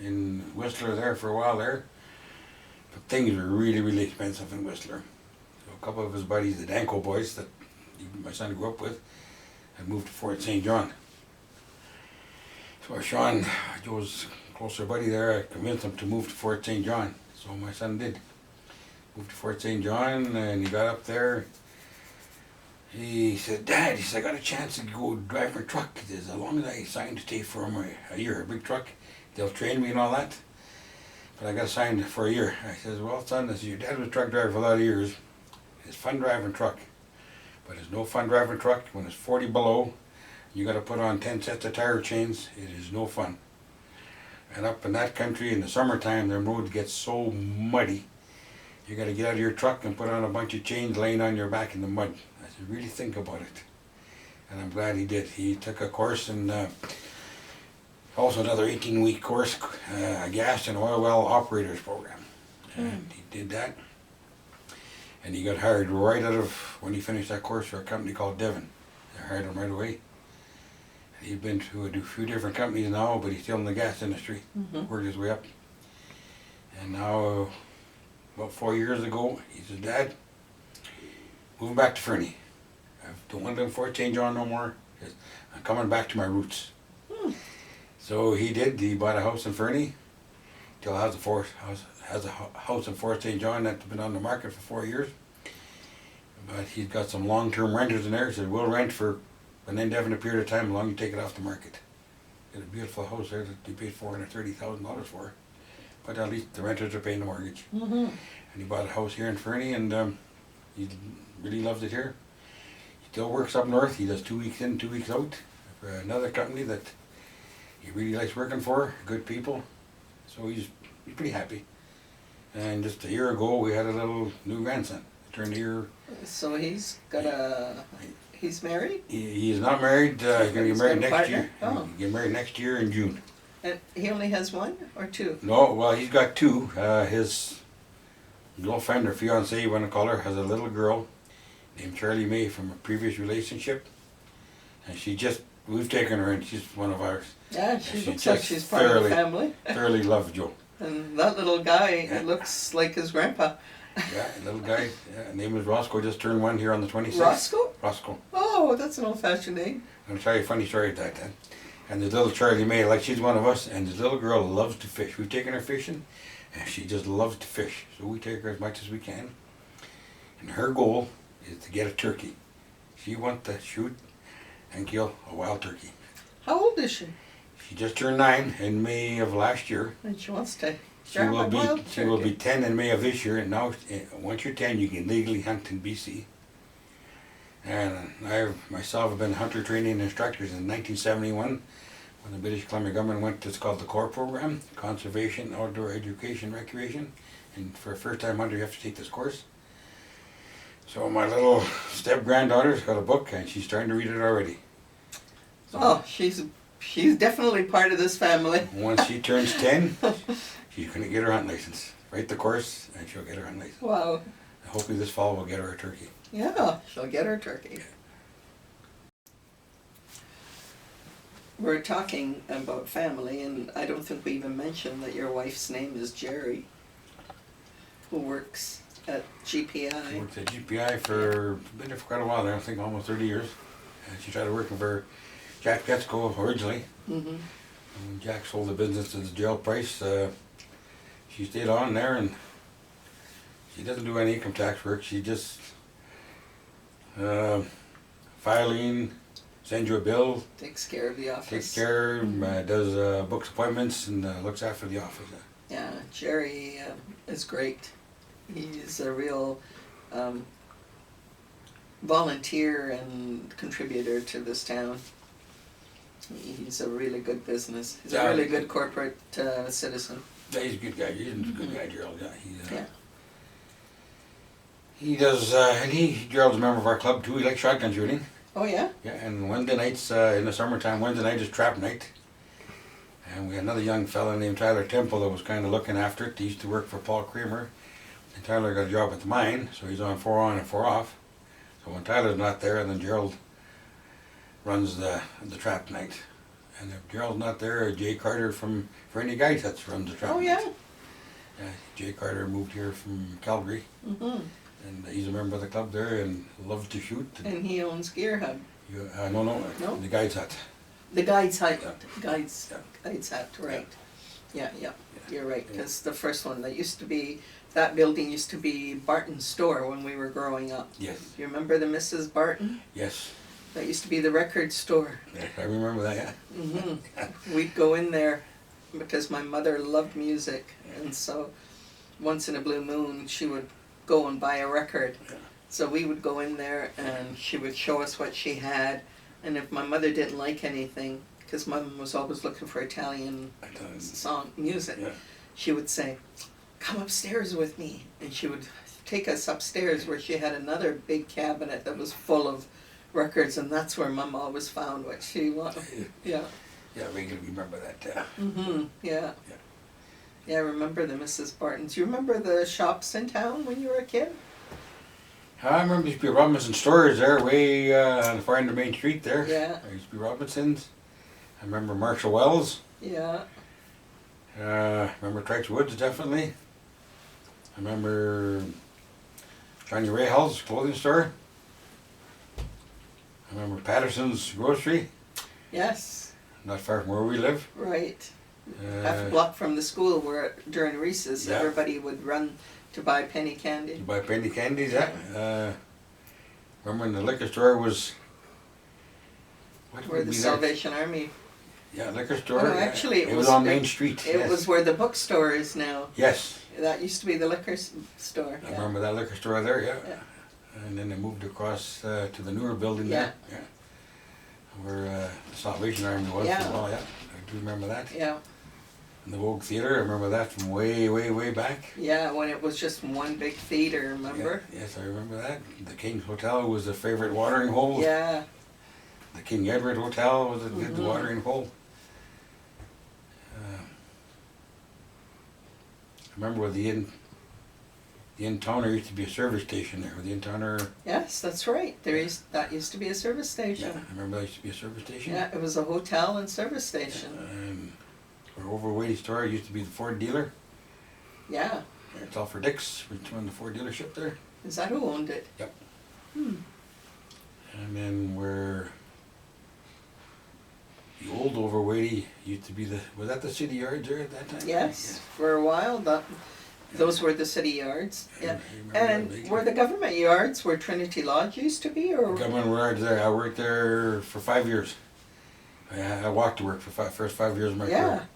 in Whistler there for a while there. But things were really, really expensive in Whistler. So a couple of his buddies, the Danko boys that my son grew up with, had moved to Fort St. John. So Sean, Joe's closer buddy there, I convinced him to move to Fort St. John. So my son did. Moved to Fort St. John and he got up there. He said, Dad, he said, I got a chance to go drive my truck. He says, as long as I sign to take for him a year, a big truck, they'll train me and all that. But I got signed for a year. I says, well, son, I said, your dad was a truck driver for a lot of years. It's fun driving a truck. But it's no fun driving a truck when it's 40 below. You got to put on 10 sets of tire chains. It is no fun. And up in that country in the summertime, their roads get so muddy. You got to get out of your truck and put on a bunch of chains laying on your back in the mud. I said, really think about it. And I'm glad he did. He took a course and also another 18-week course, a gas and oil well operators program. And he did that. And he got hired right out of, when he finished that course, for a company called Devon. They hired him right away. And he's been to a few different companies now, but he's still in the gas industry. Worked his way up. And now, about 4 years ago, he said, Dad, moving back to Fernie. don't want to live in Fort St. John no more. I'm coming back to my roots. So he did. He bought a house in Fernie. Still has a house in Fort St. John that's been on the market for 4 years. But he's got some long-term renters in there. He said, we'll rent for an indefinite period of time as long as you take it off the market. Got a beautiful house there that he paid $430,000 for. But at least the renters are paying the mortgage. And he bought a house here in Fernie, and he really loves it here. He still works up north. He does 2 weeks in, 2 weeks out for another company that he really likes working for. Good people. So he's pretty happy. And just a year ago, we had a little new grandson. Turned a year. So he's married? He is not married. He's going to get married next year. Oh. Get married next year in June. And he only has one or two? No, well, he's got two. His girlfriend or fiancée, you want to call her, has a little girl named Charlie May from a previous relationship. And we've taken her and she's one of ours. Yeah, she looks like she's part of the family. Thoroughly loves Joe. And that little guy, it looks like his grandpa. Yeah, little guy. Yeah, name is Roscoe. Just turned 1 here on the 26th. Roscoe? Roscoe. Oh, that's an old-fashioned name. I'm going to tell you a funny story about that. And the little Charlie May, like she's one of us, and the little girl loves to fish. We've taken her fishing, and she just loves to fish. So we take her as much as we can. And her goal is to get a turkey. She wants to shoot and kill a wild turkey. How old is she? She just turned 9 in May of last year. And she wants to She will be 10 in May of this year, and now once you're 10 you can legally hunt in BC. And I myself have been hunter training instructors in 1971 when the British Columbia government went to what's called the CORE program, Conservation, Outdoor Education, Recreation. And for a first time hunter you have to take this course. So my little step granddaughter's got a book and she's starting to read it already. So oh, she's definitely part of this family. Once she turns 10, she's going to get her hunt license. Write the course and she'll get her hunt license. Wow. And hopefully this fall we'll get her a turkey. Yeah, she'll get her turkey. We're talking about family, and I don't think we even mentioned that your wife's name is Jerry, who works at GPI. She worked at GPI for, been there for quite a while there, I think almost 30 years. And she started working for Jack Petsko originally. Mm-hmm. When Jack sold the business to Gerald Price, she stayed on there, and she doesn't do any income tax work. She just filing, sends you a bill, Takes care of the office. takes care, does books appointments, and looks after the office. Yeah, Jerry is great. He's a real volunteer and contributor to this town. He's a really good business. He's a really good corporate citizen. Yeah, he's a good guy. He's a good guy, Gerald. Yeah, Yeah. He does, and Gerald's a member of our club too. He likes shotgun shooting. Oh yeah? Yeah, and Wednesday nights, in the summertime, Wednesday night is trap night. And we had another young fella named Tyler Temple that was kind of looking after it. He used to work for Paul Kramer. And Tyler got a job at the mine, so he's on 4 on and 4 off. So when Tyler's not there, then Gerald runs the trap night. And if Gerald's not there, Jay Carter from Fernie Guides runs the trap night. Oh yeah? Yeah, Jay Carter moved here from Calgary. Mm-hmm. And he's a member of the club there and loves to shoot. And he owns Gear Hub. No, the Guides Hut. The Guides Hut. Yeah. Guides Hut, right. Yeah. You're right, because the first one, that building used to be Barton's store when we were growing up. Yes. You remember the Mrs. Barton? Yes. That used to be the record store. Yeah, I remember that, yeah. Mm-hmm. We'd go in there because my mother loved music, and so once in a blue moon she would go and buy a record. Yeah. So we would go in there and she would show us what she had, and if my mother didn't like anything, because Mum was always looking for Italian music, Yeah. she would say, "Come upstairs with me," and she would take us upstairs where she had another big cabinet that was full of records, and that's where Mum always found what she wanted. Yeah. Yeah, we can remember that. Mm-hmm. Yeah. Yeah. Yeah, I remember the Mrs. Bartons. You remember the shops in town when you were a kid? I remember there used to be Robinson stores there, way on the far end of Main Street there. Yeah. There used to be Robinsons. I remember Marshall Wells. Yeah. Remember Trikes Woods, definitely. I remember Johnny Rahall's clothing store. I remember Patterson's Grocery, Yes, not far from where we live. right. Half a Uh, block from the school where during recess Yeah. everybody would run to buy penny you candy. buy penny candies, yeah. Remember when the liquor store was, what Where would the be there? Salvation Army, Yeah, liquor store. Oh, no, yeah. actually, it was on Main Street. it Yes. was where the bookstore is now. Yes, That used to be the liquor store. I Yeah. remember that liquor store there. Yeah. Yeah. And then they moved across to the newer building Yeah. there. Yeah. Where the Salvation Army was Yeah. for a while. Yeah, I do remember that. Yeah, And the Vogue Theatre, I remember that from way, way, way back. yeah, when it was just one big theater, remember? Yeah, yes, I remember that. The King's Hotel was a favorite watering hole. Yeah, The King Edward Hotel was a good Mhm. watering hole. I remember where the Inn Towner used to be a service station there. Where the Inn Towner, yes, that's right. That used to be a service yeah, station. I remember that used to be a service station. Yeah, it was a hotel and service station. Our overweight store used to be the Ford dealer. Yeah, It's all for Dick's, which run the Ford dealership there. is that who owned it? Yep. Hmm. And then where the old overweighty used to be was that the city yards there at that time? Yes, for a while, those were the city yards. Yeah, I remember and that were the government yards where Trinity Lodge used to be, or? Government yards there. I worked there for 5 years. I walked to work for first 5 years of my Yeah, career.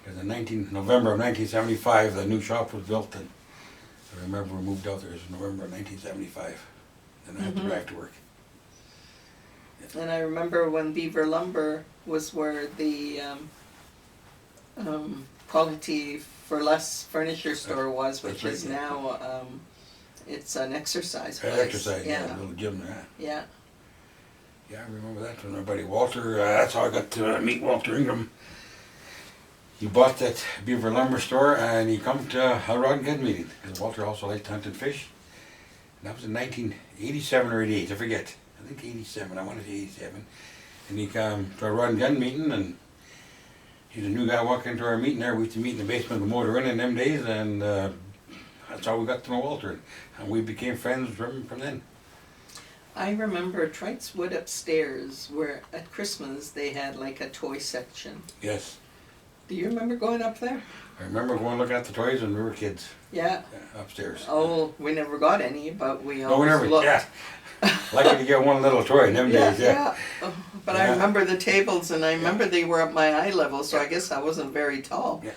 Because in November of 1975, the new shop was built, and I remember we moved out there. It was November of 1975. Then I had to Mhm. drive to work. and I remember when Beaver Lumber was where the Quality for Less furniture store was, which That's is right, yeah. now, it's an exercise place. Exercise, yeah, Yeah, a little gym there. yeah, Yeah, I remember that from my buddy Walter. That's how I got to meet Walter Ingram. He bought that Beaver Lumber store and he come to a rod and gun meeting. Because Walter also liked to hunt and fish. And that was in 1987 or 88, I forget. I think 87, I want to say 87. And he come to a rod and gun meeting and he's a new guy walking into our meeting there. We used to meet in the basement of the Motor Inn in them days and that's how we got to know Walter. And we became friends from then. I remember Trites Wood upstairs where at Christmas they had like a toy section. Yes. Do you remember going up there? I remember going looking at the toys when we were kids. Yeah. Upstairs. Oh, we never got any, but we No, we always never, looked. yeah. Lucky to get one little toy in them days, yeah. Oh, but I Yeah. remember the tables, and I remember they were at my eye level, so I guess I wasn't very tall. Yeah.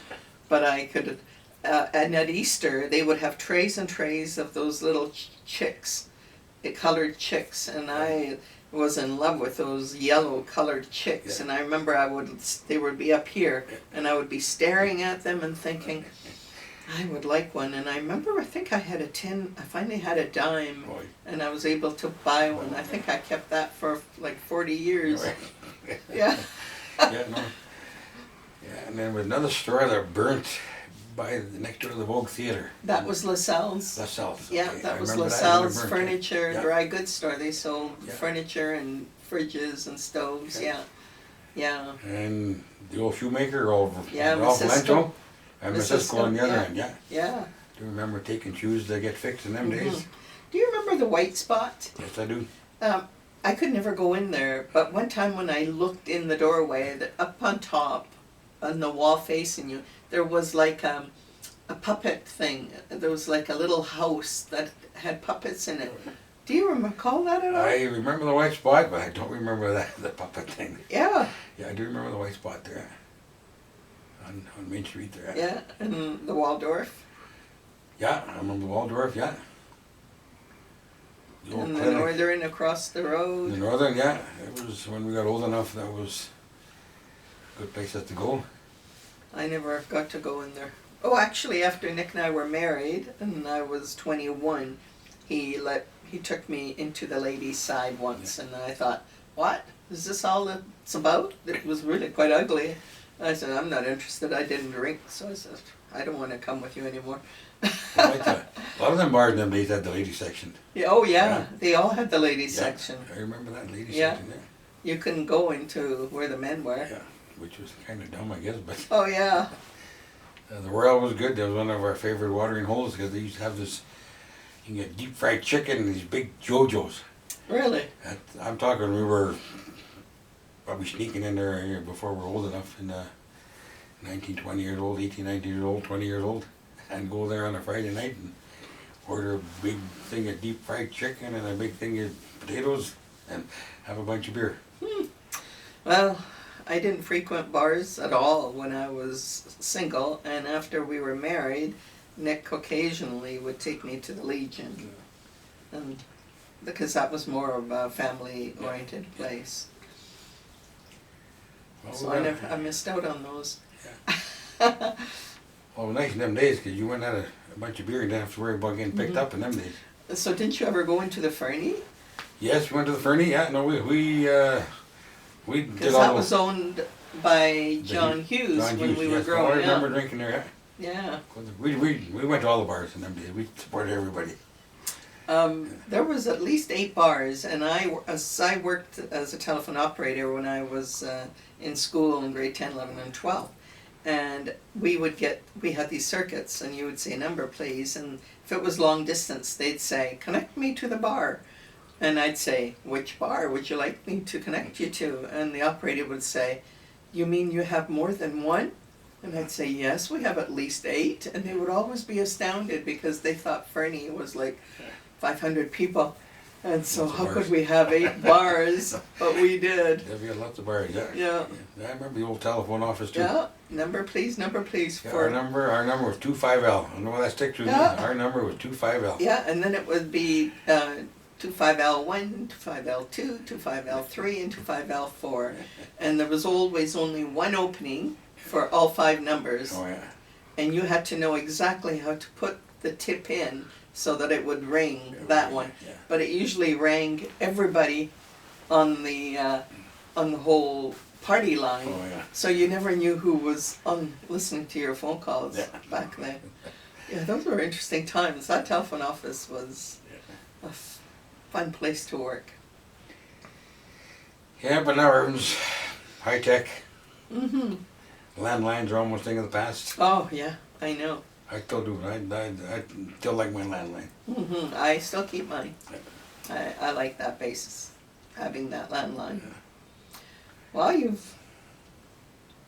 But I could, and at Easter, they would have trays and trays of those little chicks, the colored chicks, and I was in love with those yellow colored chicks. Yeah. And I remember they would be up here, and I would be staring at them and thinking, I would like one. And I remember, I think I had I finally had a dime, Boy. and I was able to buy one. I think I kept that for like 40 years. Right. Yeah. Yeah, no. Yeah, and then with another store that burnt by the next door to the Vogue Theatre. That was LaSalle's. LaSalle's. Yeah, okay. I that was remember that when it LaSalle's burnt. furniture, Yeah. dry goods store. They sold Yeah. furniture and fridges and stoves. Okay. Yeah. Yeah. And the old shoemaker over Yeah, Ralph Missisco. Lencho. And Missisco, Missisco on the other yeah. end, yeah. Yeah. Do you remember taking shoes to get fixed in them Mhm. days? Do you remember the White Spot? Yes, I do. I could never go in there, but one time when I looked in the doorway, up on top, on the wall facing you, there was like a puppet thing. There was like a little house that had puppets in it. Do you recall that at all? I remember the white spot, but I don't remember the puppet thing. Yeah, Yeah, I do remember the white spot there. On Main Street there. yeah, and the Waldorf, Yeah, I remember Waldorf, yeah. The old and the clinic. Northern across the The road. Northern, yeah. It was when we got old enough, that was good places to go. I never got to go in there. Oh, actually, after Nick and I were married, and I was 21, he took me into the ladies' side once, and I thought, what? Is this all it's about? It was really quite ugly. I said, I'm not interested. I didn't drink, so I said, I don't want to come with you anymore. A lot of them bars in them days had the ladies section. Yeah, oh yeah, Yeah. they all had the ladies Yeah, section. I remember that ladies Yeah. section there. You couldn't go into where the men were. Yeah, which was kind of dumb, I guess, but Oh yeah, the Royal was good. That was one of our favorite watering holes because they used to have this, you can get deep fried chicken and these big JoJo's. Really? I'm talking, we were probably sneaking in there before we were old enough, in 19, 20 years old, 18, 19 years old, 20 years old, and go there on a Friday night and order a big thing of deep fried chicken and a big thing of potatoes and have a bunch of beer. Well, I didn't frequent bars at all when I was single, and after we were married, Nick occasionally would take me to the Legion, and because that was more of a family-oriented place. Well, So I missed out on those. well, it was nice in them days because you went and had a bunch of beer and didn't have to worry about getting picked up in them days. So didn't you ever go into the Fernie? Yes, we went to the Fernie. Yeah, no, we did Because all that those. was owned by John Hughes John when Hughes, we were yes. growing I remember up. drinking there. Yeah. We went to all the bars in them days. We supported everybody. There was at least 8 bars, and I worked as a telephone operator when I was in school in grade 10, 11, and 12. And we had these circuits, and you would say number please, and if it was long distance, they'd say, connect me to the bar. And I'd say, which bar would you like me to connect you to? And the operator would say, you mean you have more than one? And I'd say, yes, we have at least 8. And they would always be astounded because they thought Fernie was like 500 people. And so Lots of how bars. could we have 8 bars? But we did. There were lots of bars. Yeah. Yeah. I remember the old telephone office too. Yeah, number please. Yeah, For our number was 25L. I know why that sticks with me. Yeah. Our number was 25L. yeah, and then it would be 25L1, 25L2, 25L3, and 25L4. And there was always only one opening for all 5 numbers. Oh yeah. And you had to know exactly how to put the tip in so that it would ring that one. Yeah. But it usually rang everybody on the whole party line. Oh yeah. So you never knew who was listening to your phone calls Yeah. back then. Yeah, those were interesting times. That telephone office was a fun place to work. Yeah, but now everyone's high tech. Mhm. Landlines are almost a thing of the past. Oh yeah, I know. I still do. I still like my landline. Mhm. I still keep mine. I like that basis, having that landline. Yeah. Well, you've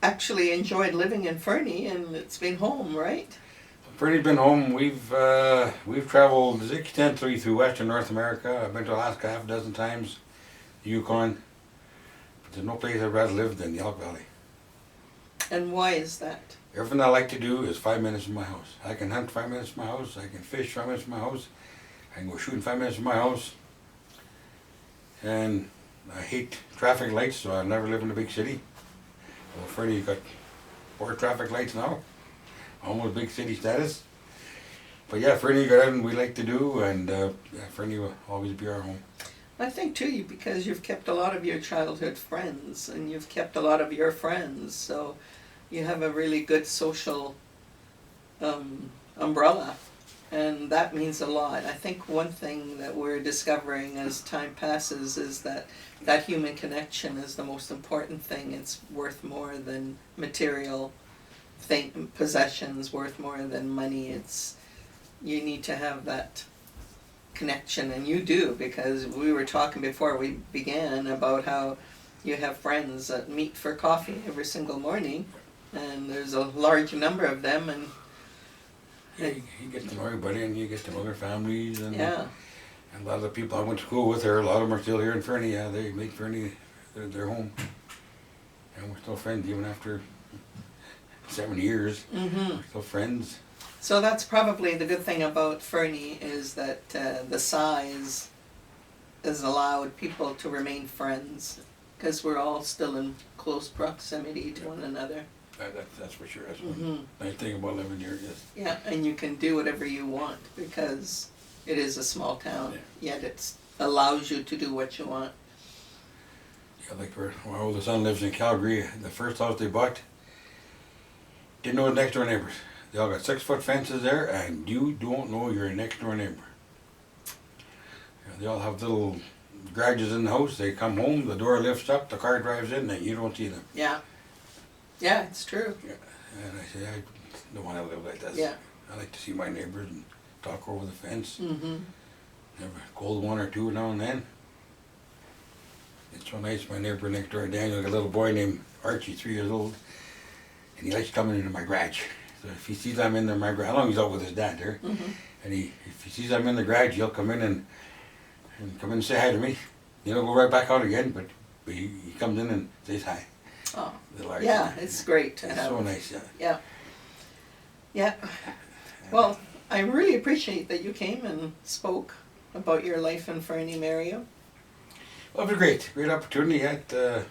actually enjoyed living in Fernie, and it's been home, right? Fernie's been home. We've traveled extensively through Western North America. I've been to Alaska half a dozen times, Yukon. But there's no place I'd rather live than the Elk Valley. And why is that? Everything I like to do is 5 minutes from my house. I can hunt 5 minutes from my house. I can fish 5 minutes from my house. I can go shooting 5 minutes from my house. And I hate traffic lights, so I'll never live in a big city. Well, Fernie got 4 traffic lights now. Almost big city status. But yeah, Fernie got everything we like to do, and Fernie will always be our home. I think too, because you've kept a lot of your childhood friends, and you've kept a lot of your friends, so you have a really good social umbrella, and that means a lot. I think one thing that we're discovering as time passes is that human connection is the most important thing. It's worth more than material possessions, worth more than money. You need to have that connection, and you do, because we were talking before we began about how you have friends that meet for coffee every single morning, and there's a large number of them, and Yeah, you get to know everybody, and you get to know their families, and, yeah, and a lot of the people I went to school with, a lot of them are still here in Fernie. Yeah, they make Fernie their home, and we're still friends even after 7 years. We're still friends. so that's probably the good thing about Fernie, is that the size has allowed people to remain friends, because we're all still in close proximity to one another. That's for sure. That's one nice thing about living here. Yes. Yeah, and you can do whatever you want, because it is a small town, yet it allows you to do what you want. Yeah, like my oldest son lives in Calgary. The first house they bought, didn't know his next door neighbors. They all got 6-foot fences there, and you don't know your next door neighbor. Yeah, they all have little garages in the house. They come home, the door lifts up, the car drives in, and you don't see them. Yeah. Yeah, it's true. Yeah. And I say, I don't want to live like this. Yeah. I like to see my neighbors and talk over the fence. Mm-hmm. Never cold one or two now and then. It's so nice. My neighbor next door, Daniel, got a little boy named Archie, 3 years old, and he likes coming into my garage. So if he sees I'm in there, my garage, how long he's out with his dad there, and if he sees I'm in the garage, he'll come in and come in and say hi to me. He'll go right back out again, but he comes in and says hi. Oh, Little Archie. yeah, it's great to It's have. so nice, yeah. Yeah. Yeah. Well, I really appreciate that you came and spoke about your life in Fernie, Mario. Well, it was great opportunity for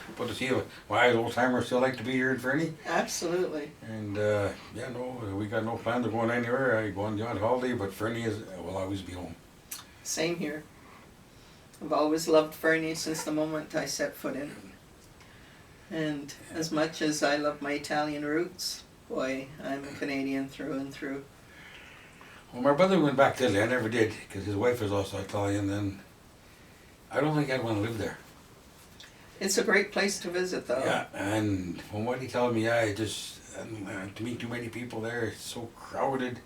people to see why old timers still like to be here in Fernie. Absolutely. And yeah, no, we got no plans of going anywhere. I go on the odd holiday, but Fernie will always be home. Same here. I've always loved Fernie since the moment I set foot in. And as much as I love my Italian roots, boy, I'm a Canadian through and through. Well, my brother went back to Italy. I never did, because his wife is also Italian, and I don't think I'd want to live there. It's a great place to visit, though. Yeah, and from what he told me, yeah, to meet too many people there, it's so crowded.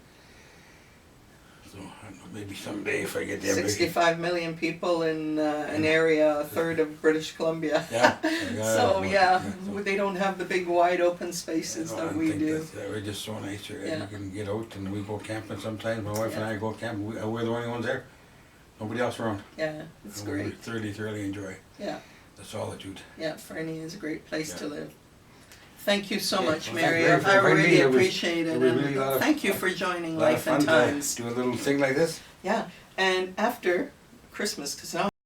So I don't know, maybe someday if I get there. 65 million people in an area a third of British Columbia. Yeah. So yeah, so they don't have the big wide open spaces that we do. We're just so nice here. Yeah. We can get out and we go camping sometimes. My wife and I go camping. We're the only ones there. Nobody else around. Yeah, it's And great. We thoroughly enjoy Yeah, the solitude. yeah, Fernie is a great place to live. Thank you so Yeah, much, well, Mary. thank you I very much for inviting really me. It was- appreciate it. it was And really a lot of- thank you for joining A lot of Life fun and to Times. do a little thing like this. Yeah, and after Christmas, because now